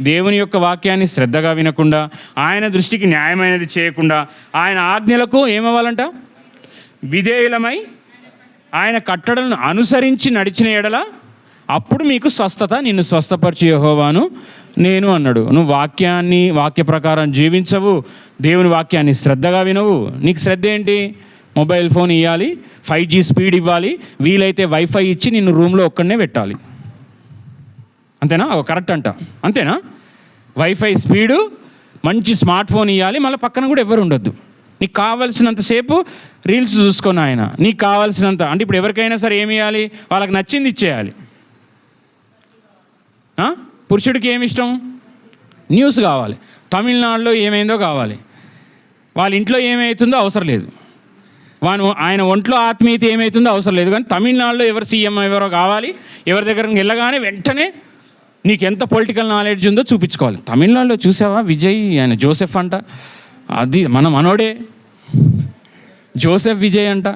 [SPEAKER 1] దేవుని యొక్క వాక్యాన్ని శ్రద్ధగా వినకుండా, ఆయన దృష్టికి న్యాయమైనది చేయకుండా, ఆయన ఆజ్ఞలకు ఏమవ్వాలంట? విధేయులమై ఆయన కట్టడలను అనుసరించి నడిచిన ఎడల అప్పుడు మీకు స్వస్థత, నిన్ను స్వస్థపరిచి యెహోవాను నేను అన్నాడు. నువ్వు వాక్య ప్రకారం జీవించవు, దేవుని వాక్యాన్ని శ్రద్ధగా వినవు. నీకు శ్రద్ధ ఏంటి? మొబైల్ ఫోన్ ఇవ్వాలి, 5G స్పీడ్ ఇవ్వాలి, వీలైతే వైఫై ఇచ్చి నిన్ను రూమ్లో ఒక్కడనే పెట్టాలి. అంతేనా? కరెక్ట్ అంట. అంతేనా? వైఫై స్పీడు, మంచి స్మార్ట్ ఫోన్ ఇవ్వాలి, మళ్ళీ పక్కన కూడా ఎవరు ఉండొద్దు. నీకు కావాల్సినంతసేపు రీల్స్ చూసుకొని ఆయన నీకు కావాల్సినంత, అంటే ఇప్పుడు ఎవరికైనా సరే ఏమి ఇవ్వాలి? వాళ్ళకి నచ్చింది ఇచ్చేయాలి. పురుషుడికి ఏమి ఇష్టం? న్యూస్ కావాలి. తమిళనాడులో ఏమైందో కావాలి, వాళ్ళ ఇంట్లో ఏమవుతుందో అవసరం లేదు, ఆయన ఒంట్లో ఆత్మీయత ఏమవుతుందో అవసరం లేదు. కానీ తమిళనాడులో ఎవరు సీఎం ఎవరో కావాలి, ఎవరి దగ్గరికి వెళ్ళగానే వెంటనే నీకు ఎంత పొలిటికల్ నాలెడ్జ్ ఉందో చూపించుకోవాలి. తమిళనాడులో చూసావా విజయ్, ఆయన జోసెఫ్ అంట, అది మన మనోడే జోసెఫ్ విజయ్ అంట.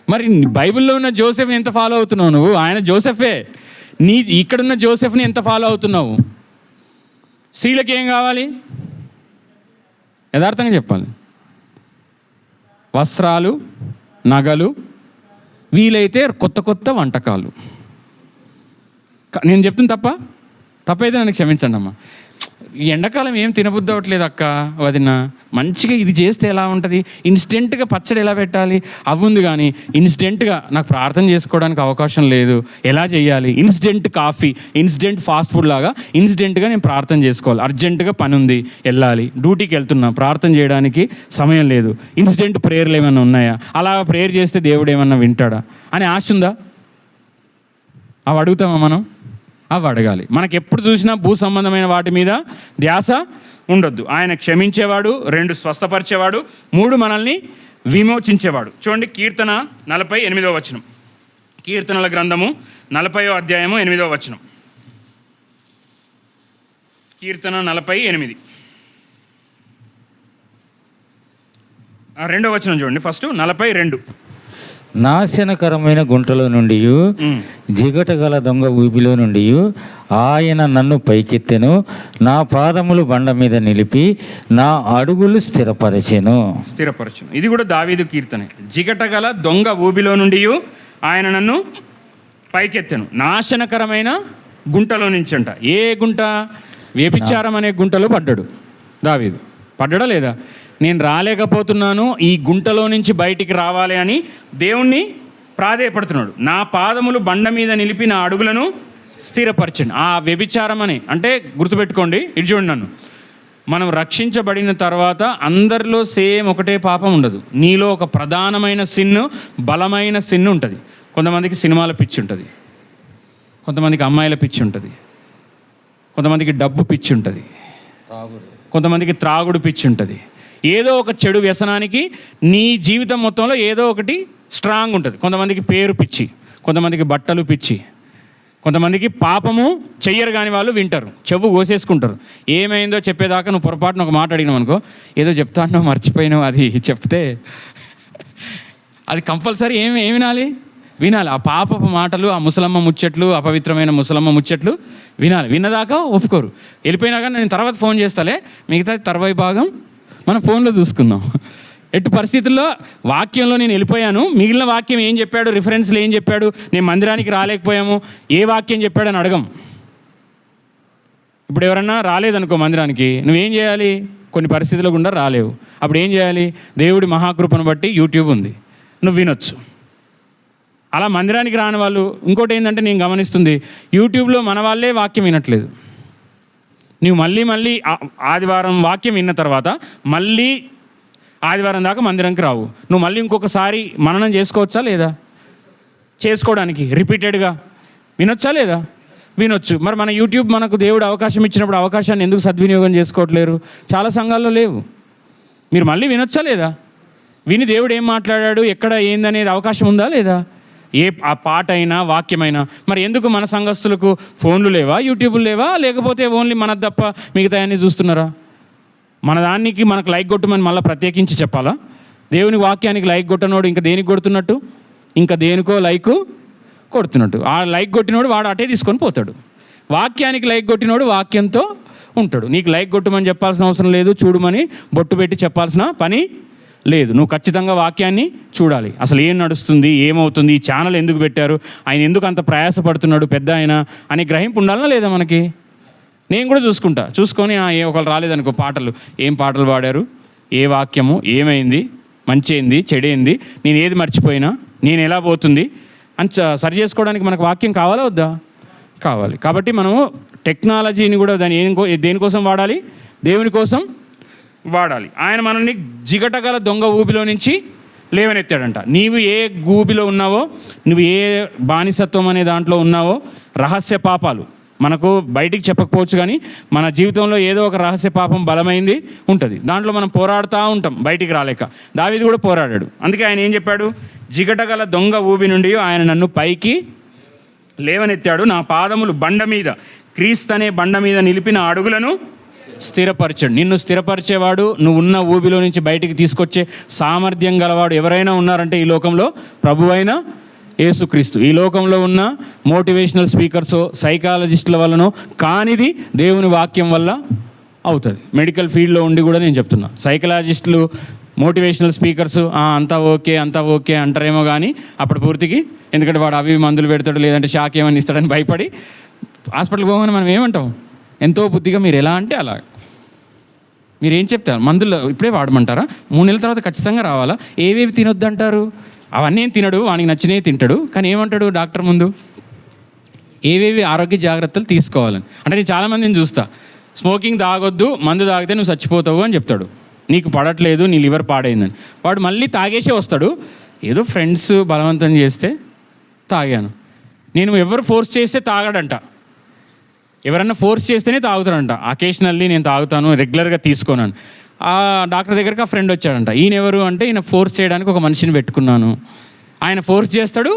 [SPEAKER 1] మరి బైబిల్లో ఉన్న జోసెఫ్ని ఎంత ఫాలో అవుతున్నావు నువ్వు? ఆయన జోసెఫే. ఇక్కడున్న జోసెఫ్ని ఎంత ఫాలో అవుతున్నావు? స్త్రీలకు ఏం కావాలి? యథార్థంగా చెప్పాలి, వస్త్రాలు, నగలు, వీలైతే కొత్త వంటకాలు. నేను చెప్తున్నా తప్పైతే నన్ను క్షమించండి అమ్మా. ఈ ఎండాకాలం ఏం తినబుద్ధి అవ్వట్లేదు అక్క, వదిన. మంచిగా ఇది చేస్తే ఎలా ఉంటుంది? ఇన్స్టెంట్గా పచ్చడి ఎలా పెట్టాలి అవ్వుంది, కానీ ఇన్స్టెంట్గా నాకు ప్రార్థన చేసుకోవడానికి అవకాశం లేదు, ఎలా చేయాలి? Instant coffee, instant fast food లాగా ఇన్స్టెంట్గా నేను ప్రార్థన చేసుకోవాలి, అర్జెంటుగా పని ఉంది, వెళ్ళాలి, డ్యూటీకి వెళ్తున్నా, ప్రార్థన చేయడానికి సమయం లేదు, ఇన్స్టెంట్ ప్రేయర్లు ఏమైనా ఉన్నాయా? అలా ప్రేయర్ చేస్తే దేవుడు ఏమన్నా వింటాడా అని ఆశ ఉందా? అవి అడుగుతామా మనం? అవి అడగాలి. మనకు ఎప్పుడు చూసినా భూ సంబంధమైన వాటి మీద ధ్యాస ఉండొద్దు. ఆయన క్షమించేవాడు, 2 స్వస్థపరిచేవాడు, 3 మనల్ని విమోచించేవాడు. చూడండి కీర్తన 48వ వచనం. కీర్తనల గ్రంథము 40వ అధ్యాయము 8వ వచనం. కీర్తన 48. 2వ వచనం చూడండి. ఫస్ట్ 42.
[SPEAKER 2] నాశనకరమైన గుంటలో నుండి జిగటగల దొంగ ఊబిలో నుండి ఆయన నన్ను పైకెత్తెను, నా పాదములు బండ మీద నిలిపి నా అడుగులు స్థిరపరచెను.
[SPEAKER 1] ఇది కూడా దావీదు కీర్తనే. జిగటగల దొంగ ఊబిలో నుండి ఆయన నన్ను పైకెత్తెను, నాశనకరమైన గుంటలో నుంచి అంట. ఏ గుంట? వ్యభిచారం అనే గుంటలో పడ్డాడు దావీదు. పడ్డా లేదా? నేను రాలేకపోతున్నాను, ఈ గుంటలో నుంచి బయటికి రావాలి అని దేవుణ్ణి ప్రాధేయపడుతున్నాడు. నా పాదములు బండ మీద నిలిపి నా అడుగులను స్థిరపరచండి. ఆ వ్యభిచారం అని అంటే గుర్తుపెట్టుకోండి. ఇది చూడండి, నన్ను మనం రక్షించబడిన తర్వాత అందరిలో సేమ్ ఒకటే పాపం ఉండదు. నీలో ఒక ప్రధానమైన సిన్ను, బలమైన సిన్ను ఉంటుంది. కొంతమందికి సినిమాల పిచ్చి ఉంటుంది, కొంతమందికి అమ్మాయిల పిచ్చి ఉంటుంది, కొంతమందికి డబ్బు పిచ్చి ఉంటుంది, కొంతమందికి త్రాగుడు పిచ్చి ఉంటుంది. ఏదో ఒక చెడు వ్యసనానికి నీ జీవితం మొత్తంలో ఏదో ఒకటి స్ట్రాంగ్ ఉంటుంది. కొంతమందికి పేరు పిచ్చి, కొంతమందికి బట్టలు పిచ్చి, కొంతమందికి పాపము చెయ్యరు కాని వాళ్ళు వింటారు, చెవు కోసేసుకుంటారు. ఏమైందో చెప్పేదాకా నువ్వు పొరపాటున ఒక మాట అడిగినావు అనుకో, ఏదో చెప్తాను మర్చిపోయినావు, అది చెప్తే అది కంపల్సరీ ఏమి వినాలి. ఆ పాపపు మాటలు, ఆ ముసలమ్మ ముచ్చట్లు, అపవిత్రమైన ముసలమ్మ ముచ్చట్లు వినాలి. విన్నదాకా ఒప్పుకోరు. వెళ్ళిపోయినా కానీ నేను తర్వాత ఫోన్ చేస్తాలే, మిగతా తర్వాయి భాగం మనం ఫోన్లో చూసుకుందాం. ఎట్టి పరిస్థితుల్లో వాక్యంలో నేను వెళ్ళిపోయాను, మిగిలిన వాక్యం ఏం చెప్పాడు, రిఫరెన్స్లు ఏం చెప్పాడు, నేను మందిరానికి రాలేకపోయాము, ఏ వాక్యం చెప్పాడని అడగం. ఇప్పుడు ఎవరన్నా రాలేదనుకో మందిరానికి, నువ్వేం చేయాలి? కొన్ని పరిస్థితుల్లో గుండా రాలేవు. అప్పుడు ఏం చేయాలి? దేవుడి మహాకృపను బట్టి యూట్యూబ్ ఉంది, నువ్వు వినొచ్చు. అలా మందిరానికి రాని వాళ్ళు ఇంకోటి ఏంటంటే నేను గమనిస్తుంది, యూట్యూబ్లో మన వాళ్ళే వాక్యం వినట్లేదు. నువ్వు మళ్ళీ ఆదివారం వాక్యం విన్న తర్వాత మళ్ళీ ఆదివారం దాకా మందిరానికి రావు. నువ్వు మళ్ళీ ఇంకొకసారి మననం చేసుకోవచ్చా లేదా? చేసుకోవడానికి రిపీటెడ్గా వినొచ్చా లేదా? వినొచ్చు. మరి మన యూట్యూబ్ మనకు దేవుడు అవకాశం ఇచ్చినప్పుడు అవకాశాన్ని ఎందుకు సద్వినియోగం చేసుకోవట్లేరు? చాలా సంఘాల్లో లేవు. మీరు మళ్ళీ వినొచ్చా లేదా? విని దేవుడు ఏం మాట్లాడాడు, ఎక్కడ ఏందనేది అవకాశం ఉందా లేదా? ఆ పాట అయినా వాక్యమైనా. మరి ఎందుకు మన సంఘస్థులకు ఫోన్లు లేవా, యూట్యూబ్లు లేవా, లేకపోతే ఓన్లీ మనది తప్ప మిగతా అన్నీ చూస్తున్నారా? మన దానికి మనకు లైక్ కొట్టమని మళ్ళీ ప్రత్యేకించి చెప్పాలా? దేవుని వాక్యానికి లైక్ కొట్టనోడు ఇంకా దేనికి కొడుతున్నట్టు? ఇంకా దేనికో లైక్ కొడుతున్నట్టు. ఆ లైక్ కొట్టినోడు వాడు అటే తీసుకొని పోతాడు. వాక్యానికి లైక్ కొట్టినోడు వాక్యంతో ఉంటాడు. నీకు లైక్ కొట్టమని చెప్పాల్సిన అవసరం లేదు, చూడమని బొట్టు పెట్టి చెప్పాల్సిన పని లేదు. నువ్వు ఖచ్చితంగా వాక్యాన్ని చూడాలి. అసలు ఏం నడుస్తుంది, ఏమవుతుంది, ఈ ఛానల్ ఎందుకు పెట్టారు, ఆయన ఎందుకు అంత ప్రయాసపడుతున్నాడు పెద్ద ఆయన అని గ్రహింపు ఉండాలనా లేదా మనకి? నేను కూడా చూసుకొని ఒకళ్ళు రాలేదనుకో, పాటలు ఏం పాటలు పాడారు, ఏ వాక్యము, ఏమైంది, మంచి ఏంది, చెడేంది, నేను ఏది మర్చిపోయినా, నేను ఎలా పోతుంది అని సరి చేసుకోవడానికి మనకు వాక్యం కావాలా వద్దా? కావాలి. కాబట్టి మనము టెక్నాలజీని కూడా దేనికోసం వాడాలి? దేవుని కోసం వాడాలి. ఆయన మనల్ని జిగటగల దొంగ ఊబిలో నుంచి లేవనెత్తాడంట. నీవు ఏ ఊబిలో ఉన్నావో, నువ్వు ఏ బానిసత్వం అనే దాంట్లో ఉన్నావో, రహస్య పాపాలు మనకు బయటికి చెప్పకపోవచ్చు, కానీ మన జీవితంలో ఏదో ఒక రహస్య పాపం బలమైంది ఉంటుంది. దాంట్లో మనం పోరాడుతూ ఉంటాం బయటికి రాలేక. దావీదు కూడా పోరాడాడు. అందుకే ఆయన ఏం చెప్పాడు? జిగటగల దొంగ ఊబి నుండి ఆయన నన్ను పైకి లేవనెత్తాడు, నా పాదములు బండ మీద, క్రీస్తు అనే బండ మీద నిలిపిన అడుగులను స్థిరపరచండి. నిన్ను స్థిరపరిచేవాడు, నువ్వు ఉన్న ఊబిలో నుంచి బయటికి తీసుకొచ్చే సామర్థ్యం గలవాడు ఎవరైనా ఉన్నారంటే ఈ లోకంలో ప్రభువైన యేసుక్రీస్తు. ఈ లోకంలో ఉన్న మోటివేషనల్ స్పీకర్సో సైకాలజిస్టుల వల్లనో కానిది దేవుని వాక్యం వల్ల అవుతుంది. మెడికల్ ఫీల్డ్లో ఉండి కూడా నేను చెప్తున్నా, సైకాలజిస్టులు మోటివేషనల్ స్పీకర్స్ అంతా ఓకే అంటారేమో, కానీ అప్పుడు పూర్తికి, ఎందుకంటే వాడు అవి మందులు పెడతాడు, లేదంటే షాక్ ఏమని ఇస్తాడని భయపడి హాస్పిటల్కి పోగానే మనం ఏమంటాం? ఎంతో బుద్ధిగా మీరు ఎలా అంటే అలా, మీరు ఏం చెప్తారు? మందులు ఇప్పుడే వాడమంటారా? 3 నెలల తర్వాత ఖచ్చితంగా రావాలా? ఏవేవి తినొద్దంటారు? అవన్నీ ఏం తినడు, వానికి నచ్చినవి తింటాడు. కానీ ఏమంటాడు డాక్టర్ ముందు? ఏవేవి ఆరోగ్య జాగ్రత్తలు తీసుకోవాలని. అంటే నేను చాలామందిని చూస్తా, స్మోకింగ్ తాగొద్దు, మందు తాగితే నువ్వు చచ్చిపోతావు అని చెప్తాడు. నీకు పడట్లేదు, నీ లివర్ పాడైందని. వాడు మళ్ళీ తాగేసే వస్తాడు. ఏదో ఫ్రెండ్స్ బలవంతం చేస్తే తాగాను. నేను ఎవరు ఫోర్స్ చేస్తే తాగాడంట. ఎవరన్నా ఫోర్స్ చేస్తేనే తాగుతాడంట. అకేషనల్లీ నేను తాగుతాను, రెగ్యులర్గా తీసుకోనని. ఆ డాక్టర్ దగ్గరికి ఆ ఫ్రెండ్ వచ్చాడంట. ఈయన ఎవరు అంటే, ఈయన ఫోర్స్ చేయడానికి ఒక మనిషిని పెట్టుకున్నాను, ఆయన ఫోర్స్ చేస్తాడు,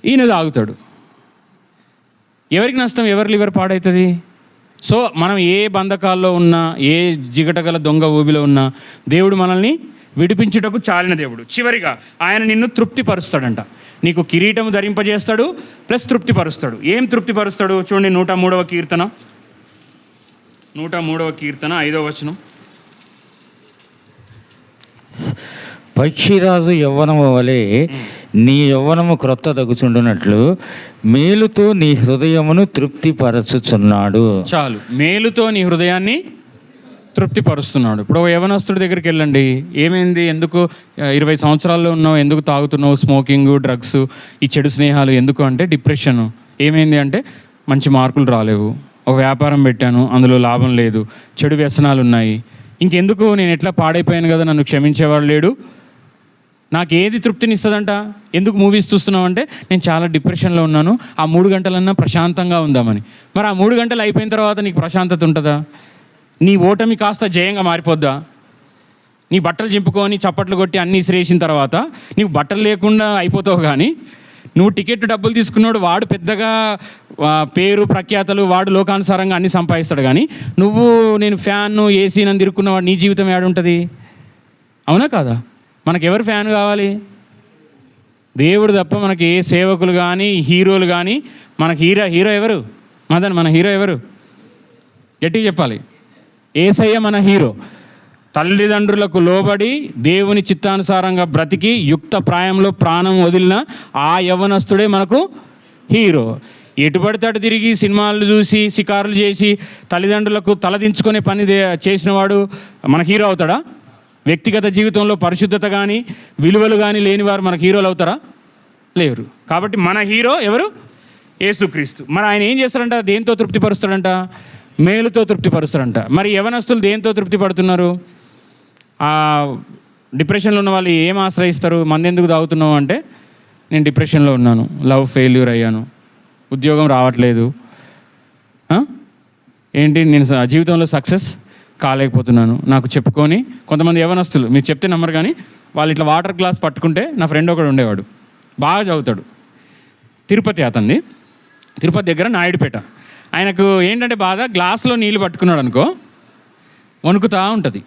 [SPEAKER 1] ఈయన తాగుతాడు. ఎవరికి నష్టం? ఎవరి లివర్ పాడవుతుంది? సో మనం ఏ బంధకాల్లో ఉన్నా, ఏ జిగటగల దొంగ ఊబిలో ఉన్నా, దేవుడు మనల్ని విడిపించుటకు చాలిన దేవుడు. చివరిగా ఆయన నిన్ను తృప్తిపరుస్తాడంట. నీకు కిరీటం ధరింపజేస్తాడు, ప్లస్ తృప్తిపరుస్తాడు. ఏం తృప్తిపరుస్తాడు? చూడండి, 103వ కీర్తన 5వ వచనం.
[SPEAKER 2] పక్షిరాజు యవ్వనము వలె నీ యవ్వనము క్రొత్త దగుచుండునట్లు మేలుతో నీ హృదయమును తృప్తిపరచుచున్నాడు.
[SPEAKER 1] చాలు, మేలుతో నీ హృదయాన్ని తృప్తిపరుస్తున్నాడు. ఇప్పుడు ఒక యవనస్తుడి దగ్గరికి వెళ్ళండి, ఏమైంది, ఎందుకు 20 సంవత్సరాల్లో ఉన్నావు, ఎందుకు తాగుతున్నావు, స్మోకింగ్, డ్రగ్స్, ఈ చెడు స్నేహాలు ఎందుకు అంటే డిప్రెషన్. ఏమైంది అంటే మంచి మార్కులు రాలేవు, ఒక వ్యాపారం పెట్టాను, అందులో లాభం లేదు, చెడు వ్యసనాలు ఉన్నాయి, ఇంకెందుకు, నేను ఎట్లా పాడైపోయాను కదా, నన్ను క్షమించేవాడు లేడు, నాకు ఏది తృప్తినిస్తుందంట. ఎందుకు మూవీస్ చూస్తున్నావు అంటే, నేను చాలా డిప్రెషన్లో ఉన్నాను, ఆ 3 గంటలన్నా ప్రశాంతంగా ఉందామని. మరి ఆ 3 గంటలు అయిపోయిన తర్వాత నీకు ప్రశాంతత ఉంటుందా? నీ ఓటమి కాస్త జయంగా మారిపోద్దా? నీ బట్టలు చింపుకొని చప్పట్లు కొట్టి అన్నీ ఇసిరేసిన తర్వాత నీకు బట్టలు లేకుండా అయిపోతావు. కానీ నువ్వు టికెట్ డబ్బులు తీసుకున్నాడు, వాడు పెద్దగా పేరు ప్రఖ్యాతలు, వాడు లోకానుసారంగా అన్నీ సంపాదిస్తాడు. కానీ నువ్వు నేను ఫ్యాన్ ఏసీ నన్ను తిరుక్కున్నవాడు, నీ జీవితం ఏడుంటుంది? అవునా కాదా? మనకెవరు ఫ్యాన్ కావాలి? దేవుడు తప్ప మనకి ఏ సేవకులు కానీ హీరోలు కానీ. మనకి హీరో ఎవరు? మన హీరో ఎవరు? గట్టిగా చెప్పాలి. యేసయ్య మన హీరో. తల్లిదండ్రులకు లోబడి దేవుని చిత్తానుసారంగా బ్రతికి యుక్త ప్రాయంలో ప్రాణం వదిలిన ఆ యవ్వనస్తుడే మనకు హీరో. ఎటుపడితే అటు తిరిగి సినిమాలు చూసి షికారులు చేసి తల్లిదండ్రులకు తలదించుకునే పని చేసినవాడు మన హీరో అవుతాడా? వ్యక్తిగత జీవితంలో పరిశుద్ధత కానీ విలువలు కానీ లేనివారు మనకు హీరోలు అవుతారా? లేరు. కాబట్టి మన హీరో ఎవరు? యేసుక్రీస్తు. మరి ఆయన ఏం చేస్తాడంట? దేంతో తృప్తిపరుస్తాడంట? మేలుతో తృప్తిపరుస్తాడంట. మరి యవనస్తులు దేంతో తృప్తి పడుతున్నారు? డిప్రెషన్లో ఉన్న వాళ్ళు ఏం ఆశ్రయిస్తారు? మందు ఎందుకు తాగుతున్నావు అంటే, నేను డిప్రెషన్లో ఉన్నాను, లవ్ ఫెయిల్యూర్ అయ్యాను, ఉద్యోగం రావట్లేదు, ఏంటి నేను జీవితంలో సక్సెస్ కాలేకపోతున్నాను, నాకు చెప్పుకొని. కొంతమంది యవనస్తులు మీరు చెప్తే నమ్మరు కానీ, వాళ్ళు ఇట్లా వాటర్ గ్లాస్ పట్టుకుంటే, నా ఫ్రెండ్ ఒకడు ఉండేవాడు, బాగా చదువుతాడు, తిరుపతి అతన్ని, తిరుపతి దగ్గర నాయుడుపేట. ఆయనకు ఏంటంటే బాధ, గ్లాసులో నీళ్ళు పట్టుకున్నాడు అనుకో, వణుకుతూ ఉంటుంది.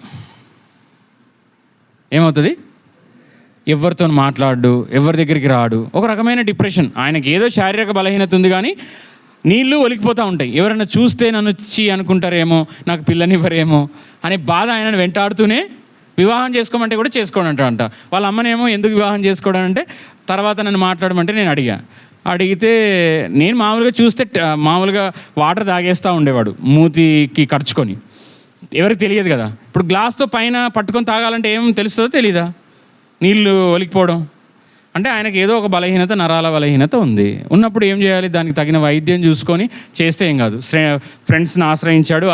[SPEAKER 1] ఏమవుతుంది? ఎవరితో మాట్లాడు, ఎవరి దగ్గరికి రాడు, ఒక రకమైన డిప్రెషన్. ఆయనకి ఏదో శారీరక బలహీనత ఉంది కానీ నీళ్ళు ఒలికిపోతూ ఉంటాయి. ఎవరైనా చూస్తే నన్ను వచ్చి అనుకుంటారేమో, నాకు పిల్లనివ్వరేమో అనే బాధ ఆయనను వెంటాడుతూనే వివాహం చేసుకోమంటే కూడా చేసుకోడంట. వాళ్ళ అమ్మనేమో ఎందుకు వివాహం చేసుకోవడానంటే, తర్వాత నన్ను మాట్లాడమంటే నేను అడిగితే నేను మామూలుగా చూస్తే మామూలుగా వాటర్ తాగేస్తూ ఉండేవాడు, మూతికి ఖర్చుకొని. ఎవరికి తెలియదు కదా. ఇప్పుడు గ్లాస్తో పైన పట్టుకొని తాగాలంటే ఏం తెలుస్తుందో తెలీదా? నీళ్ళు ఒలికిపోవడం అంటే ఆయనకి ఏదో ఒక బలహీనత, నరాల బలహీనత ఉంది. ఉన్నప్పుడు ఏం చేయాలి? దానికి తగిన వైద్యం చూసుకొని చేస్తే ఏం కాదు. ఫ్రెండ్స్ని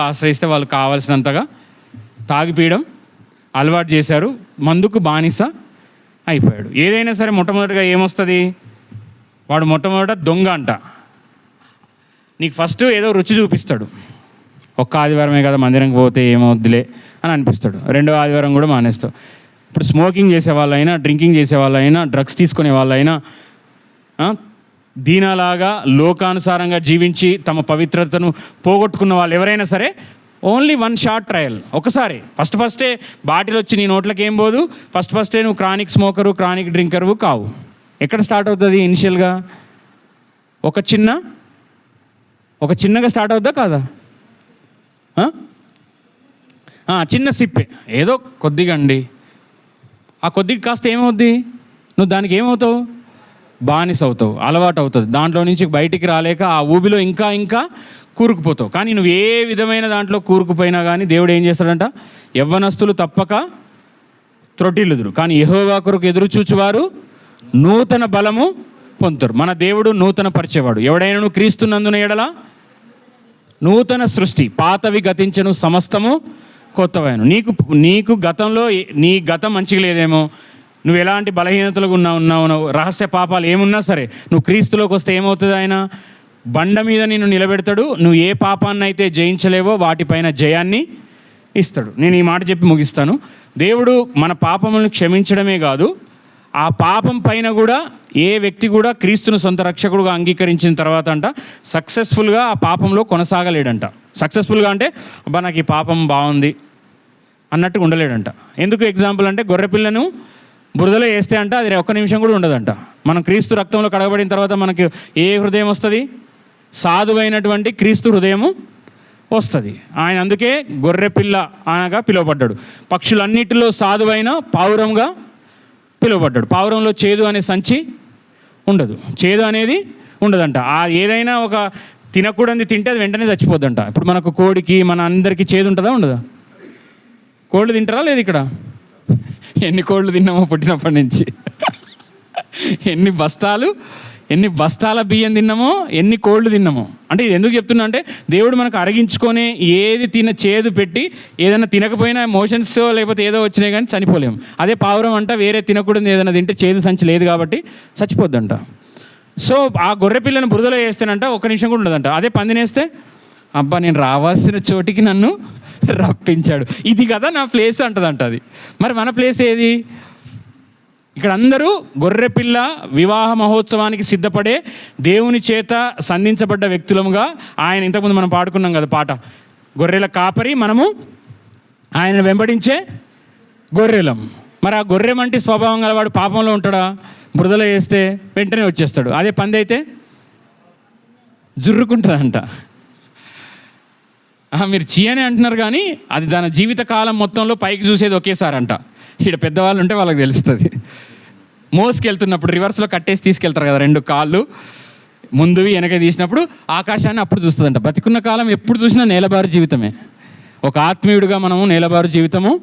[SPEAKER 1] ఆశ్రయిస్తే వాళ్ళు కావాల్సినంతగా తాగిపీయడం అలవాటు చేశారు, మందుకు బానిస అయిపోయాడు. ఏదైనా సరే మొట్టమొదటిగా ఏమొస్తుంది? వాడు మొట్టమొదట దొంగ అంట. నీకు ఫస్ట్ ఏదో రుచి చూపిస్తాడు. ఒక్క ఆదివారమే కదా మందిరంకి పోతే ఏమవుద్దిలే అని అనిపిస్తాడు. రెండో ఆదివారం కూడా మానేస్తావు. ఇప్పుడు స్మోకింగ్ చేసే వాళ్ళైనా, డ్రింకింగ్ చేసే వాళ్ళైనా, డ్రగ్స్ తీసుకునే వాళ్ళైనా, దీనాలాగా లోకానుసారంగా జీవించి తమ పవిత్రతను పోగొట్టుకున్న వాళ్ళు ఎవరైనా సరే, ఓన్లీ 1 షార్ట్ ట్రయల్. ఒకసారి ఫస్టే బాటిల్ వచ్చి నీ నోట్లకి ఏం పోదు. ఫస్టే నువ్వు క్రానిక్ స్మోకరు, క్రానిక్ డ్రింకరు కావు. ఎక్కడ స్టార్ట్ అవుతుంది? ఇనిషియల్గా ఒక చిన్నగా స్టార్ట్ అవుద్దా కాదా? చిన్న సిప్పే, ఏదో కొద్దిగా అండి. ఆ కొద్దిగా కాస్త ఏమవుద్ది? నువ్వు దానికి ఏమవుతావు? బానిస అవుతావు, అలవాటు అవుతుంది. దాంట్లో నుంచి బయటికి రాలేక ఆ ఊబిలో ఇంకా కూరుకుపోతావు. కానీ నువ్వు ఏ విధమైన దాంట్లో కూరుకుపోయినా కానీ దేవుడు ఏం చేస్తాడంట? యవ్వనస్తులు తప్పక త్రొట్టిల్లుదురు, కానీ యెహోవా కొరకు ఎదురు చూచువారు నూతన బలము పొందుతారు. మన దేవుడు నూతన పరిచేవాడు. ఎవడైనా నువ్వు క్రీస్తునందున ఎడల నూతన సృష్టి, పాతవి గతించను, సమస్తము కొత్తవైన. నీకు గతంలో నీ గతం మంచిగా లేదేమో, నువ్వు ఎలాంటి బలహీనతలకు ఉన్నావు, రహస్య పాపాలు ఏమున్నా సరే, నువ్వు క్రీస్తులోకి వస్తే ఏమవుతుంది? ఆయన బండ మీద నిన్ను నిలబెడతాడు. నువ్వు ఏ పాపాన్ని అయితే జయించలేవో వాటిపైన జయాన్ని ఇస్తాడు. నేను ఈ మాట చెప్పి ముగిస్తాను. దేవుడు మన పాపములను క్షమించడమే కాదు, ఆ పాపం పైన కూడా ఏ వ్యక్తి కూడా క్రీస్తును సొంత రక్షకుడుగా అంగీకరించిన తర్వాత అంట సక్సెస్ఫుల్గా ఆ పాపంలో కొనసాగలేడంట. సక్సెస్ఫుల్గా అంటే అబ్బా నాకు ఈ పాపం బాగుంది అన్నట్టుగా ఉండలేడంట. ఎందుకు ఎగ్జాంపుల్ అంటే గొర్రెపిల్లను బురదలో వేస్తే అంట అది ఒక్క నిమిషం కూడా ఉండదంట. మనం క్రీస్తు రక్తంలో కడగబడిన తర్వాత మనకి ఏ హృదయం వస్తుంది? సాధువైనటువంటి క్రీస్తు హృదయము వస్తుంది. ఆయన అందుకే గొర్రెపిల్ల అనగా పిలువబడ్డాడు. పక్షులన్నిటిలో సాధువైన పావురంగా పిలువబడ్డాడు. పావురంలో చేదు అనే సంచి ఉండదు, చేదు అనేది ఉండదంట. ఆ ఏదైనా ఒక తినకూడదు తింటే అది వెంటనే చచ్చిపోద్దంట. ఇప్పుడు మనకు కోడికి మన అందరికీ చేదు ఉంటుందా ఉండదా? కోళ్ళు తింటారా లేదు? ఇక్కడ ఎన్ని కోళ్ళు తిన్నామో పుట్టినప్పటి నుంచి, ఎన్ని బస్తాల బియ్యం తిన్నామో, ఎన్ని కోళ్ళు తిన్నామో. అంటే ఇది ఎందుకు చెప్తున్నా అంటే దేవుడు మనకు అరిగించుకొని ఏది చేదు పెట్టి ఏదైనా తినకపోయినా మోషన్స్ లేకపోతే ఏదో వచ్చినాయి కానీ చనిపోలేము. అదే పావురం అంట వేరే తినకూడదు ఏదైనా తింటే చేదు సంచి లేదు కాబట్టి చచ్చిపోద్దంట. సో ఆ గొర్రె పిల్లను బురదలో వేస్తేనంట ఒక్క నిమిషం కూడా ఉండదంట. అదే పందినేస్తే అబ్బా నేను రావాల్సిన చోటికి నన్ను రప్పించాడు, ఇది కదా నా ప్లేస్ అంటదంట. అది మరి మన ప్లేస్ ఏది? ఇక్కడ అందరూ గొర్రెపిల్ల వివాహ మహోత్సవానికి సిద్ధపడే దేవుని చేత సంధించబడ్డ వ్యక్తులముగా ఆయన ఇంతకుముందు మనం పాడుకున్నాం కదా పాట, గొర్రెల కాపరి మనము ఆయన వెంబడించే గొర్రెలం. మరి ఆ గొర్రె వంటి స్వభావం గలవాడు పాపంలో ఉంటాడా? బురదలో వేస్తే వెంటనే వచ్చేస్తాడు. అదే పంది అయితే జుర్రుకుంటుందంట. మీరు చీయనే అంటున్నారు కానీ అది దాని జీవిత కాలం మొత్తంలో పైకి చూసేది ఒకేసారి అంట. ఇక్కడ పెద్దవాళ్ళు ఉంటే వాళ్ళకి తెలుస్తుంది. మోసుకెళ్తున్నప్పుడు రివర్స్లో కట్టేసి తీసుకెళ్తారు కదా, రెండు కాళ్ళు ముందువి వెనక తీసినప్పుడు ఆకాశాన్ని అప్పుడు చూస్తుందంట. బతికున్న కాలం ఎప్పుడు చూసినా నేలబారు జీవితమే. ఒక ఆత్మీయుడిగా మనము నేలబారు జీవితము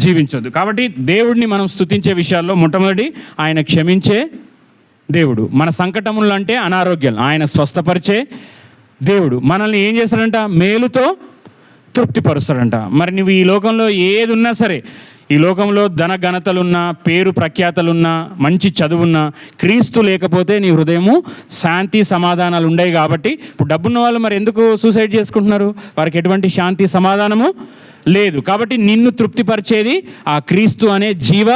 [SPEAKER 1] జీవించొద్దు. కాబట్టి దేవుడిని మనం స్తుతించే విషయాల్లో మొట్టమొదటి ఆయన క్షమించే దేవుడు. మన సంకటములు అంటే అనారోగ్యాలు ఆయన స్వస్థపరిచే దేవుడు. మనల్ని ఏం చేస్తాడంట? మేలుతో తృప్తిపరుస్తాడంట. మరి నువ్వు ఈ లోకంలో ఏది ఉన్నా సరే, ఈ లోకంలో ధన ఘనతలున్నా, పేరు ప్రఖ్యాతలున్నా, మంచి చదువున్నా, క్రీస్తు లేకపోతే నీ హృదయము శాంతి సమాధానాలు ఉండవు. కాబట్టి ఇప్పుడు డబ్బున్న వాళ్ళు మరి ఎందుకు సూసైడ్ చేసుకుంటున్నారు? వారికి ఎటువంటి శాంతి సమాధానము లేదు. కాబట్టి నిన్ను తృప్తిపరిచేది ఆ క్రీస్తు అనే జీవ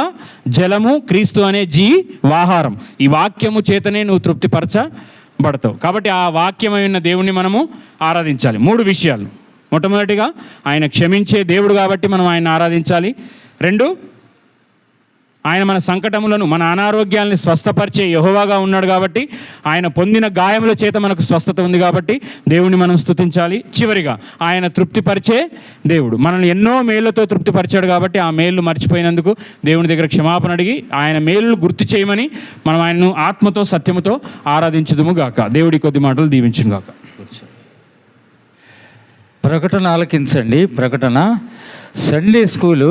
[SPEAKER 1] జలము, క్రీస్తు అనే జీవాహారం. ఈ వాక్యము చేతనే నువ్వు తృప్తిపరచబడతావు. కాబట్టి ఆ వాక్యమైన దేవుణ్ణి మనము ఆరాధించాలి. 3 విషయాలు. మొట్టమొదటిగా ఆయన క్షమించే దేవుడు కాబట్టి మనం ఆయన ఆరాధించాలి. 2, ఆయన మన సంకటములను, మన అనారోగ్యాలని స్వస్థపరిచే యెహోవాగా ఉన్నాడు కాబట్టి ఆయన పొందిన గాయముల చేత మనకు స్వస్థత ఉంది కాబట్టి దేవుణ్ణి మనం స్తుతించాలి. చివరిగా ఆయన తృప్తిపరిచే దేవుడు. మనల్ని ఎన్నో మేళ్లతో తృప్తిపరిచాడు కాబట్టి ఆ మేళ్ళు మర్చిపోయినందుకు దేవుని దగ్గర క్షమాపణ అడిగి ఆయన మేళ్ళు గుర్తు చేయమని మనం ఆయనను ఆత్మతో సత్యముతో ఆరాధించుదుము గాక. దేవుడి కొద్ది మాటలు దీవించును గాక.
[SPEAKER 2] ప్రకటన ఆలకించండి. ప్రకటన సండే స్కూలు